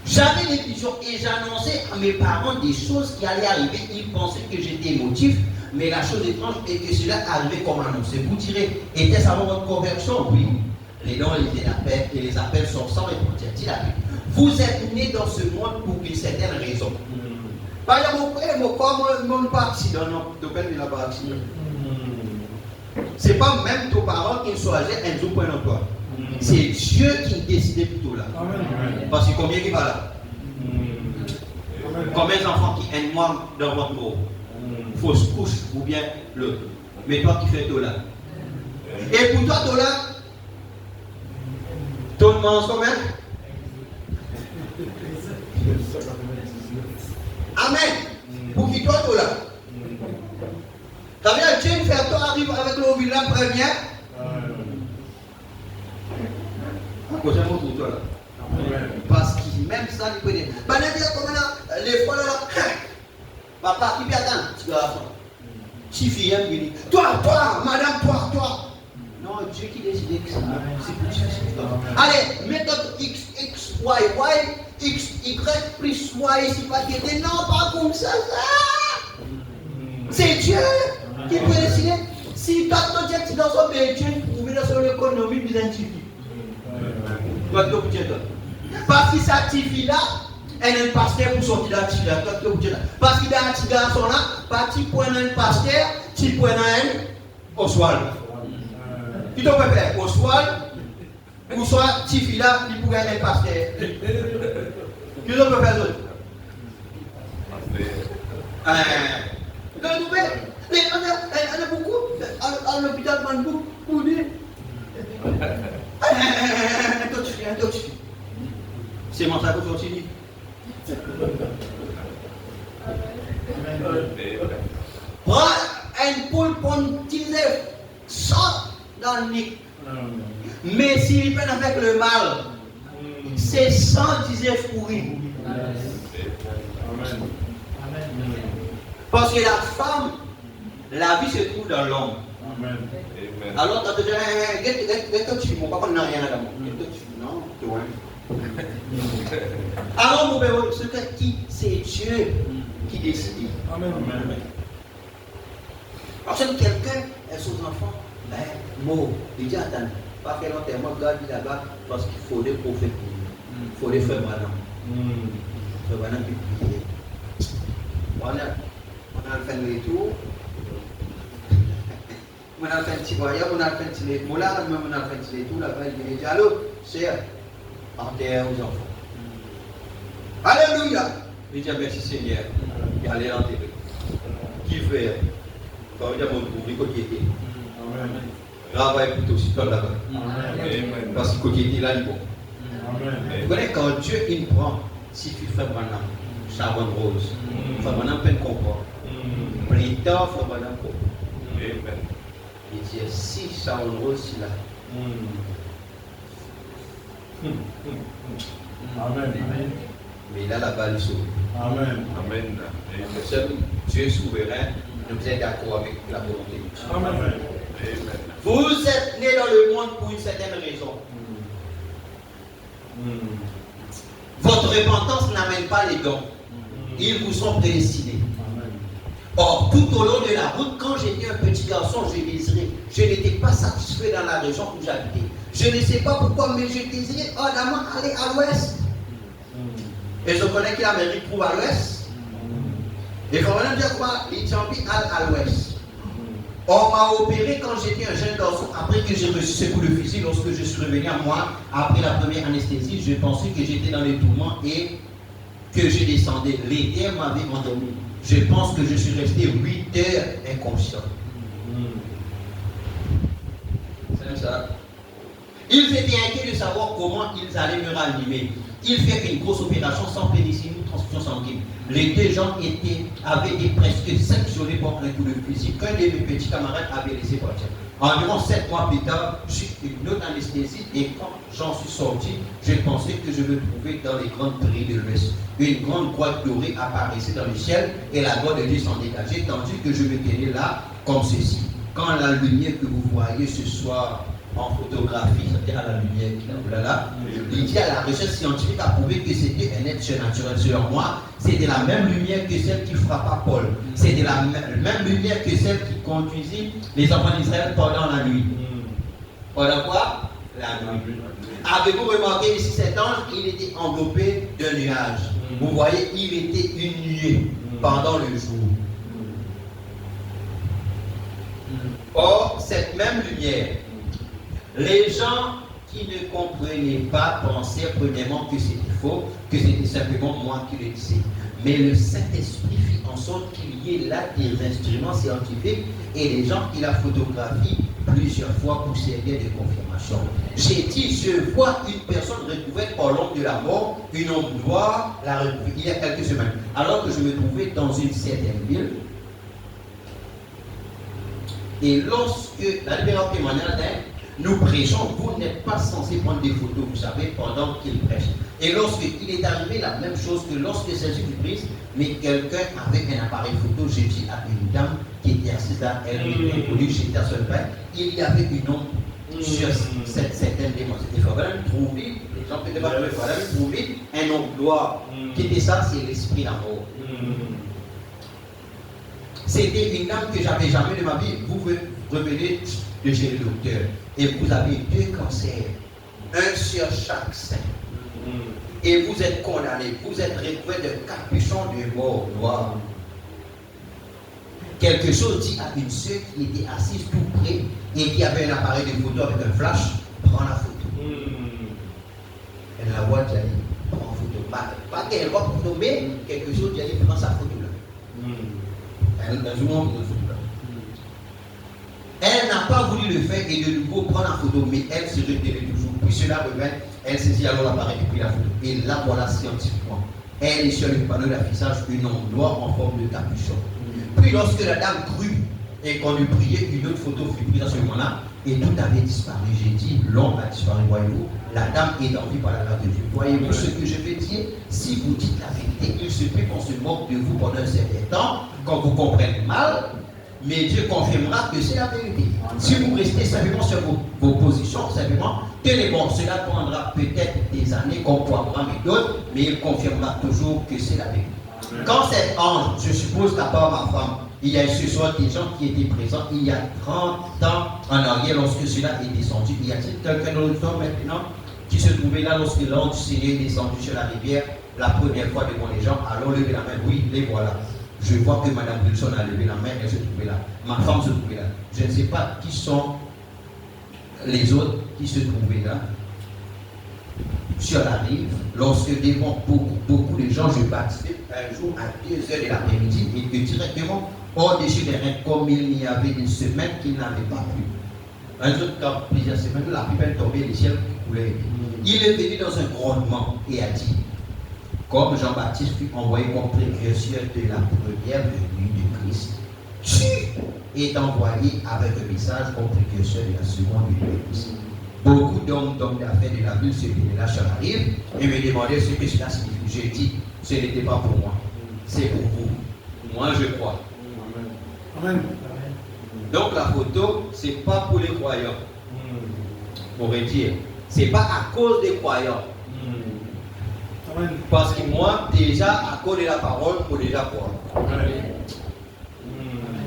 J'avais des visions et j'annonçais à mes parents des choses qui allaient arriver. Ils pensaient que j'étais émotif, mais la chose étrange est que cela arrivait comme annoncé. Vous direz, était-ce avant votre conversion? Oui. Les dons et les appels sont sans répondre. Vous êtes nés dans ce monde pour une certaine raison. Par exemple, mon parti dans notre domaine de la partie. Ce n'est pas même tes parents qui choisissent un jour pour un emploi. C'est Dieu qui décide plutôt là. Parce que combien qui va là? Combien d'enfants qui aiment moi dans votre mot? Fausse couche ou bien l'autre. Mais toi qui fais tout là. Et pour toi, tout là, tout le monde combien? Amen. Pour qui toi, tout là? Ça veut dire que Dieu fait toi arrive avec le villa première. Prochain mot pour toi là. Parce que même ça, il peut dire. Bah, les fois là, papa, qui peut attendre? Tu vas attendre. Si fille, il dit, toi, madame, toi. Non, Dieu qui décide que ça. C'est pour Dieu. Allez, méthode X, Y, plus Y, c'est pas qui était. Non, pas comme ça. C'est Dieu qui peut décider. Si toi, tu es dans son pays, Dieu, vous dans son économie, vous identifiez. Parce que sa petite fille là, elle est un pasteur pour sortir de la petite là. Parce qu'il y a un petit garçon là, pas petit point un pasteur, petit point un Oswald. Qui te peut faire Oswald, ou soit petit fille là, il pourrait être un pasteur. Qui te peut faire d'autre? On a beaucoup, à l'hôpital, on a beaucoup de. Un touch. C'est mon sac aujourd'hui. Prends une poule pour un petit œuf, sort dans le nez. Mais s'il peine avec le mal, c'est 110 œufs pourris. Parce que la femme, la vie se trouve dans l'homme. Alors, tu as dit, tu ne pas qu'on n'a rien à la non, tu vois. Alors, mon père, ce qui c'est Dieu qui décide. Amen. Parce que quelqu'un et son enfant, ben, mot, il dit attends, pas qu'elle enterrement, garde là-bas, parce qu'il faut des prophètes. Il faut les faire maintenant. Faire maintenant, puis prier. On a fait le tour. On a fait un petit voyage, on a fait un petit tour là, même on a fait un petit tour là-bas, il dit allô, c'est enterre aux enfants. Alléluia! Il dit merci Seigneur, il allait enterrer. Qui fait? Quand il y a mon couvri, côté était. Travaille plutôt si toi là-bas. Parce que côté était là, il est bon. Vous connaissez quand Dieu il prend, si tu fais maintenant, Sharon Rose, fais maintenant peine comprend. Plus tard, fais maintenant comprend. Il dit si Sharon Rose est là. Amen. Mais là, là-bas, il est sauvé. Amen. Seul Dieu souverain, nous êtes d'accord avec la volonté de Dieu. Amen. Vous êtes nés dans le monde pour une certaine raison. Votre repentance n'amène pas les dons. Ils vous sont prédestinés. Or, tout au long de la route, quand j'étais un petit garçon, je désirais. Je n'étais pas satisfait dans la région où j'habitais. Je ne sais pas pourquoi, mais je désirais ardemment aller à l'ouest. Et je connais que l'Amérique trouve à l'ouest. Et quand on a dit quoi, l'Éthiopie à l'ouest. On m'a opéré quand j'étais un jeune garçon. Après que j'ai reçu ce coup de fusil, lorsque je suis revenu à moi, après la première anesthésie, je pensais que j'étais dans les tourments et que je descendais. L'éther m'avait endormi. Je pense que je suis resté 8 heures inconscient. C'est ça. Ils étaient inquiets de savoir comment ils allaient me ranimer. Ils firent une grosse opération sans pénicilline ou transfusion sanguine. Les deux gens avaient été presque sanctionnés pour un coup de fusil qu'un de mes petits camarades avait laissé partir. Environ 7 mois plus tard, j'ai eu une autre anesthésie et quand j'en suis sorti, je pensais que je me trouvais dans les grandes prairies de l'Ouest. Une grande croix dorée apparaissait dans le ciel et la gloire de Dieu s'en dégageait, tandis que je me tenais là comme ceci. Quand la lumière que vous voyez ce soir en photographie, c'est-à-dire à la lumière qui est là, il dit à la recherche scientifique a prouvé que c'était un être surnaturel sur moi. C'était la même lumière que celle qui frappa Paul. C'était la même lumière que celle qui conduisit les enfants d'Israël pendant la nuit. Pendant quoi? La nuit. Avez-vous remarqué ici cet ange, il était enveloppé d'un nuage. Vous voyez, il était une nuée pendant le jour. Or, cette même lumière, les gens qui ne comprenaient pas pensaient premièrement que c'était faux, que c'était simplement moi qui le disais. Mais le Saint-Esprit fit en sorte qu'il y ait là des instruments scientifiques et des gens qui la photographient plusieurs fois pour servir de confirmation. J'ai dit, je vois une personne recouverte par l'ombre de la mort, une ombre noire, la recouvrir il y a quelques semaines, alors que je me trouvais dans une certaine ville. Et lorsque, la libération témoignage, nous prêchons, vous n'êtes pas censé prendre des photos, vous savez, pendant qu'il prêche. Et lorsqu'il est arrivé la même chose que lorsque Jésus fut prise, mais quelqu'un avec un appareil photo, j'ai dit à une dame qui était assise là, elle était inconnue, j'étais à son père, il y avait une ombre sur cette certaine démon. Il fallait même trouver, les gens peut-être pas, il fallait même trouver un ombre noir. Qui était ça, c'est l'esprit d'amour. C'était une dame que j'avais jamais de ma vie. Vous revenez de chez le docteur et vous avez 2 cancers, un sur chaque sein. Et vous êtes condamné, vous êtes recouvert de capuchon de mort noir. Quelque chose dit à une sœur qui était assise tout près et qui avait un appareil de photo avec un flash, prends la photo. Elle la voit, elle dit, prends la photo. Pas qu'elle voit photo, mais quelque chose dit, elle prend sa photo là. Elle n'a pas voulu le faire et de nouveau prendre la photo, mais elle se retenait toujours. Puis cela revient, elle saisit alors l'appareil et puis la photo. Et là, voilà scientifiquement. Elle est sur le panneau d'affichage une ombre noire en forme de capuchon. Puis lorsque la dame crut et qu'on lui priait, une autre photo fut prise à ce moment-là et tout avait disparu. J'ai dit, l'ombre a disparu, voyez-vous. La dame est en vie par la grâce de Dieu. Voyez-vous ce que je veux dire? Si vous dites la vérité, il se peut qu'on se moque de vous pendant un certain temps, quand vous comprenez mal, mais Dieu confirmera que c'est la vérité. Si vous restez simplement sur vos positions, simplement, tenez bon, cela prendra peut-être des années qu'on pourra mais d'autres, mais il confirmera toujours que c'est la vérité. Quand cet ange, je suppose qu'à part ma femme, il y a ce soir des gens qui étaient présents il y a 30 ans en arrière lorsque cela est descendu. Y a-t-il quelqu'un d'autre maintenant qui se trouvait là lorsque l'ange du Seigneur est descendu sur la rivière la première fois devant les gens? Alors levez la main. Oui, les voilà. Je vois que Mme Wilson a levé la main, elle se trouvait là. Ma femme se trouvait là. Je ne sais pas qui sont les autres qui se trouvaient là sur la rive, lorsque devant beaucoup de gens, je baptisais un jour à 2h de l'après-midi et que directement au-dessus des reins, comme il y avait une semaine qu'il n'avait pas plu. Un jour, quand plusieurs semaines, la pluie est tombée, les ciels coulaient. Il est venu dans un grondement et a dit, comme Jean-Baptiste fut envoyé comme précurseur de la première venue de Christ, tu es envoyé avec un message comme précurseur de la seconde venue de Christ. Beaucoup d'hommes d'affaires de la ville se tenaient là sur la rive et me demandaient ce que cela signifie. J'ai dit, ce n'était pas pour moi, c'est pour vous. Moi, je crois. Amen. Donc la photo, ce n'est pas pour les croyants. On pourrait dire, ce n'est pas à cause des croyants. Amen. Parce que moi, déjà, à cause de la parole, il faut déjà croire.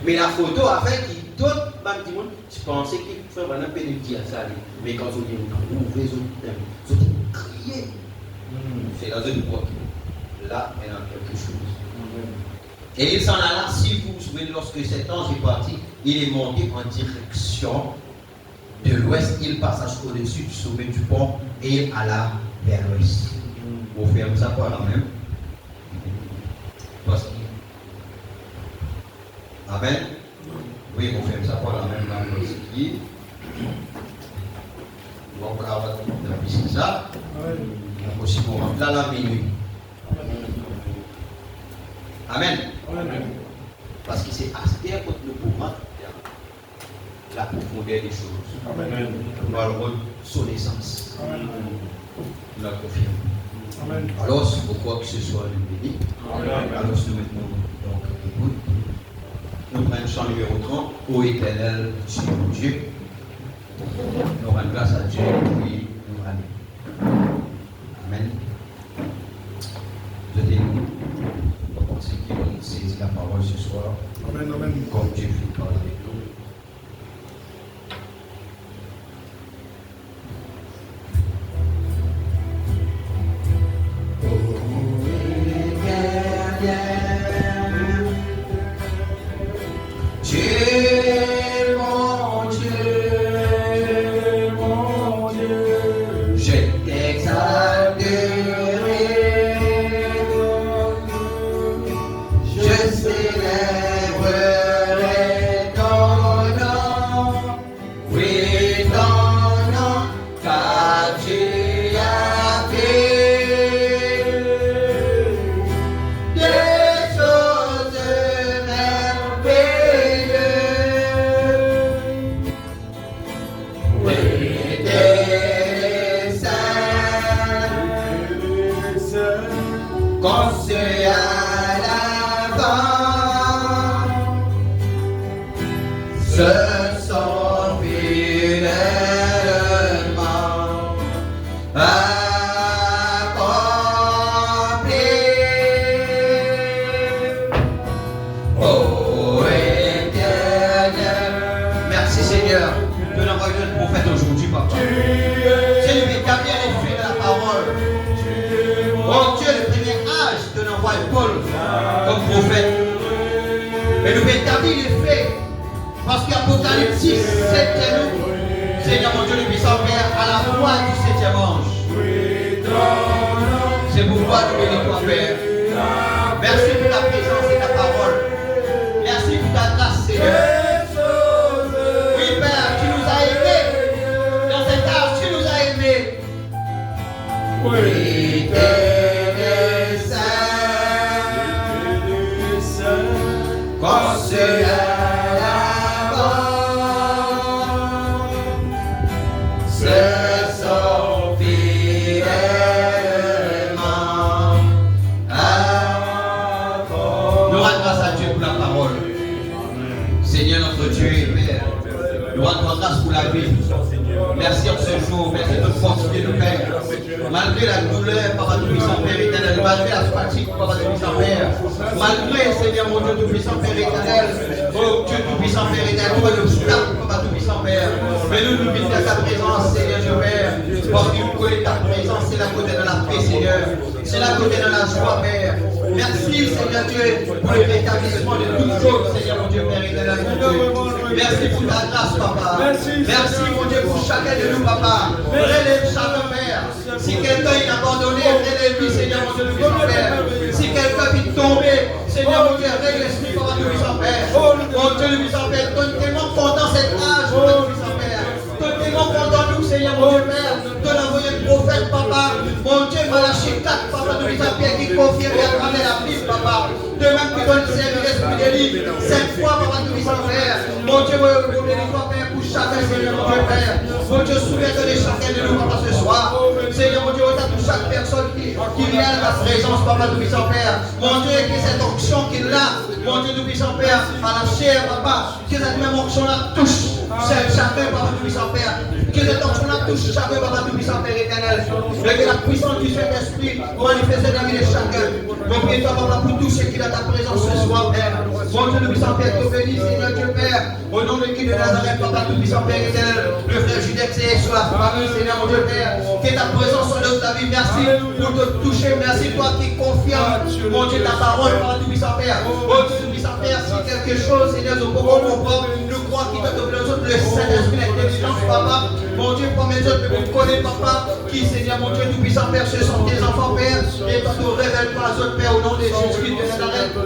Mais la photo a fait que d'autres bâtiments, je pensais qu'il fallait un peu de dire ça. Mais quand on dit, on ouvre les autres, crier. C'est dans une voie. Là, il y a quelque chose. Et il s'en alla, si vous vous souvenez, lorsque cet ange est parti, il est monté en direction de l'ouest, il passa au-dessus du sommet du pont et il alla vers l'ouest. On ferme ça par la même. Parce que... Amen. Oui, on ferme ça par la même langue aussi. Donc, là, on va puisque ça. On aussi pour rentrer à la minuit. Amen. Amen. Parce que c'est assez contre le pouvoir, la profondeur des choses. Amen. Nous allons son essence. Amen. Nous la confirmons. Amen. Alors, si vous croyez que ce soit le béni, alors nous mettons donc écoute. Nous prenons le chant numéro 30, ô éternel, tu es mon Dieu. Nous rendons grâce à Dieu et puis nous allons. Amen. Je dis, pour ceux qui ont saisi la parole ce soir, Amen. Amen. comme Dieu fait parler avec nous. Malgré la douleur, Papa Tout-Puissant, Père éternel, malgré la fatigue, Papa Tout-Puissant Père, malgré, Seigneur mon Dieu Tout-Puissant Père éternel, oh Dieu Tout-Puissant Père éternel, tout le obstacle, Papa Tout-Puissant Père, mais nous nous vivons à ta présence, Seigneur Dieu Père, parce que nous connaissons ta présence, c'est la côté de la paix, Seigneur, c'est la côté de la joie, Père. Merci, Seigneur Dieu, pour le rétablissement de toutes choses, Seigneur mon Dieu Père éternel, mon Dieu. Merci pour ta grâce, Papa. Merci, mon Dieu, pour chacun de nous, Papa. Relève chacun, Père. Si quelqu'un est abandonné, relève-lui, Seigneur mon Dieu, Tout-Puissant Père. Si quelqu'un vit tomber, Seigneur mon Dieu, relève-lui, Papa Tout-Puissant Père. Mon Dieu, Tout-Puissant Père, donne tellement content cette âge, Papa Tout-Puissant Père. Donne tellement content nous, Seigneur mon Dieu Père. Donne envoyer le prophète, Papa. Mon Dieu, Malachie 4, Papa Tout-Puissant Père, qui confirme à travers la Bible, Papa. De même que donne servir l'esprit de livre. Cette fois, Papa Tout-Puissant Père. Mon Dieu, vous bénissez, Père, pour chacun, Seigneur mon Dieu Père. Mon Dieu, souviens-toi de chacun de nous, Papa, ce soir. Seigneur mon Dieu, regarde pour chaque personne qui vient à ta présence, Papa Tout-Puissant Père. Mon Dieu, que cette onction qu'il a, mon Dieu Tout-Puissant Père, à la chair, Papa, que cette même onction-là touche chacun, Papa Tout-Puissant Père. Que cette onction-là touche chacun, Papa Tout-Puissant Père éternel. Et que la puissance du Saint-Esprit manifeste dans la vie de chacun. Mon Dieu, Papa, pour tout ce qui est dans ta présence ce soir, Père. Mon Dieu Tout-Puissant Père, te bénis, Seigneur Dieu Père. Au nom de qui de Nazareth, Papa Tout-Puissant Père éternel. Le frère Judex est sur la famille, Seigneur mon Dieu Père. Que ta présence soit dans ta vie. Merci pour te toucher. Merci toi qui confirme, mon Dieu, ta parole, Papa Tout-Puissant Père. Oh Dieu Tout-Puissant Père, si quelque chose, Seigneur, nous pouvons comprendre, nous croyons qu'il te donne le Saint-Esprit, l'intelligence, Papa. Mon Dieu, pour mes autres, nous connaissons, Papa, qui, Seigneur, mon Dieu, Tout-Puissant Père, ce sont tes enfants, Père. Et toi, nous révèle-toi à autres, Père, au nom de Jésus-Christ de Nazareth.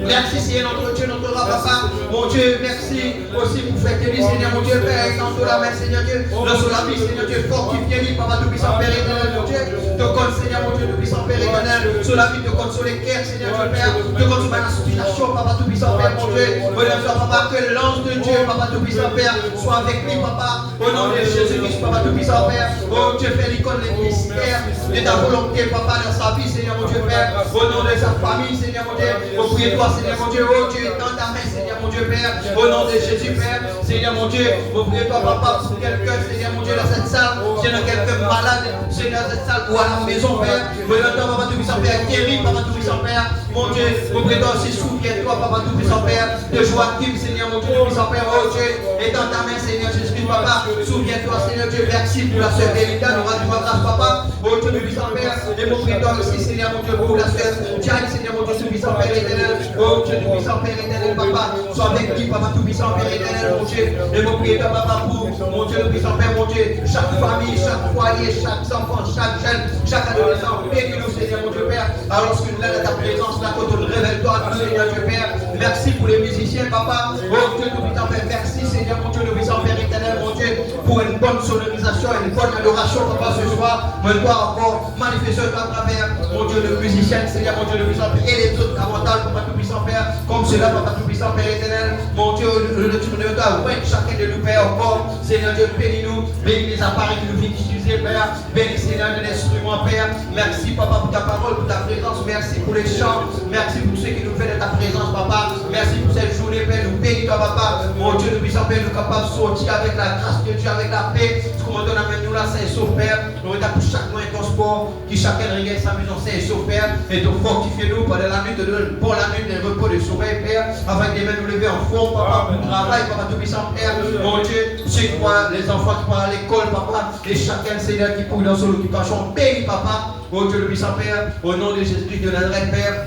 Merci, Seigneur, notre Dieu, notre roi, Papa. Mon Dieu, merci aussi pour faire tes vies, Seigneur, mon Dieu, Père, étends la main, Seigneur Dieu. Dans la vie, Seigneur Dieu, fortifie-lui, Papa, Tout-Puissant Père, éternel, mon Dieu. Te compte, Seigneur, mon Dieu, Tout-Puissant Père, éternel. Sur la vie, te compte sur les cœurs, Seigneur Dieu, Père. Te compte sur ma inspiration, Papa, Tout-Puissant Père, mon Dieu. Relève-toi, Papa, que l'ange de Dieu, Papa, Tout-Puissant Père, soit avec lui, Papa. Au nom de Jésus-Christ, Papa, Tout-Puissant Père. Oh Dieu, fais l'icône les mystères de ta volonté, Papa, dans sa vie, Seigneur, mon Dieu, Père. Au nom de sa famille, Seigneur, mon Dieu. Au prier toi, Seigneur, mon Dieu. Oh Dieu, dans ta main, Seigneur, mon Dieu, Père. Au nom de Jésus, Père. Seigneur, mon Dieu. Au prier toi, Papa, pour quelqu'un, Seigneur, mon Dieu, dans cette salle. Seigneur, quelqu'un malade, Seigneur, dans cette salle ou à la maison, Père. Au nom de Papa, Tout-Puissant Père. Guéris, Papa, Tout-Puissant Père. Mon Dieu, au prier toi aussi, souviens-toi, Papa, Tout-Puissant Père. De Joachim, Seigneur, mon Dieu, Tout-Puissant Père. Oh Dieu, et dans ta main, Seigneur Jésus-Christ, Papa. Souviens-toi, Seigneur Dieu, merci pour la sœur Bélinda, nous rendons grâce, Papa. Oh Dieu, Tout-Puissant Père. Et mon prier toi aussi, Seigneur, mon Dieu, pour la sœur Diane, Seigneur, mon Dieu, Tout-Puissant Père éternel. Oh Dieu, Tout-Puissant Père éternel, Papa. Sois avec lui, Papa, Tout-Puissant Père éternel, mon Dieu. Et mon prier toi, Papa, pour mon Dieu, Tout-Puissant Père, mon Dieu. Chaque famille, chaque foyer, chaque enfant, chaque jeune, chaque adolescent, bénis-nous, Seigneur, mon Dieu, Père. Alors que nous là, ta présence, là, quand on révèle-toi à nous, Seigneur, Dieu, Père. Merci pour les musiciens, Papa. Oh Dieu, Tout-Puissant Père, merci, Seigneur, mon Dieu, Tout-Puissant Père éternel, mon Dieu, pour une bonne sonorisation, une bonne adoration, Papa, ce soir. Me dois encore manifester à travers, mon Dieu, le musicien, Seigneur, mon Dieu, le puissant Père, et les autres davantage, Papa, Tout-Puissant Père, comme cela, Papa, Tout-Puissant Père éternel, mon Dieu, le tour de toi, ouais, chacun de nous, Père, encore, Seigneur Dieu, bénis-nous, bénis les appareils que nous venons d'utiliser, Père, bénis, Seigneur, l'instrument, Père, merci, Papa, pour ta parole, pour ta présence, merci pour les chants, merci pour ce qui nous fait de ta présence, Papa, merci pour cette journée, Père, nous bénis, toi, Papa, mon Dieu, le puissant Père, nous capables de sortir avec la grâce de Dieu, avec la paix, comme on donne à nous là, c'est sauf, Père, nous regardons pour chaque moyen qu'on sport, qui chacun regarde sa maison, c'est sauf, Père, et de fortifier nous pendant la nuit, pour la nuit des repos de sommeil, Père, afin que les mains nous lever en fond, Papa, pour travail, Papa, tout puissant, Père, mon Dieu, ceux qui voient les enfants qui partent à l'école, Papa, et chacun, Seigneur, qui pourrit dans son occupation, bénis, Papa, oh Dieu, le puissant Père, au nom de Jésus-Christ de Nazareth, Père.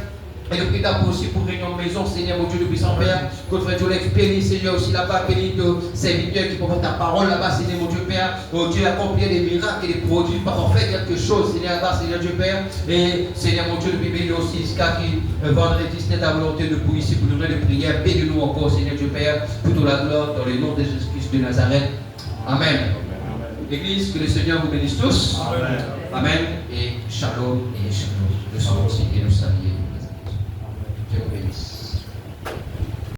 Et le prix d'abord aussi pour réunion de maison, Seigneur, mon Dieu, le puissant Père. Que frère Jolex bénis, Seigneur, aussi là-bas, bénis de serviteurs qui portent ta parole là-bas, Seigneur, mon Dieu, Père. Oh Dieu, accomplir des miracles et des produits, Papa, fait quelque chose, Seigneur, là-bas, Seigneur, Dieu, Père. Et Seigneur, mon Dieu, le bénis aussi, Iska qui vendredi, c'était ta volonté de pour ici, pour nous de prière. Bénis-nous encore, Seigneur, Dieu, Père, pour toute la gloire, dans le nom de Jésus-Christ de Nazareth. Amen. Église, que le Seigneur vous bénisse tous. Amen. Amen. Et shalom et shalom. Le soir aussi et le salut. Dieu vous bénisse.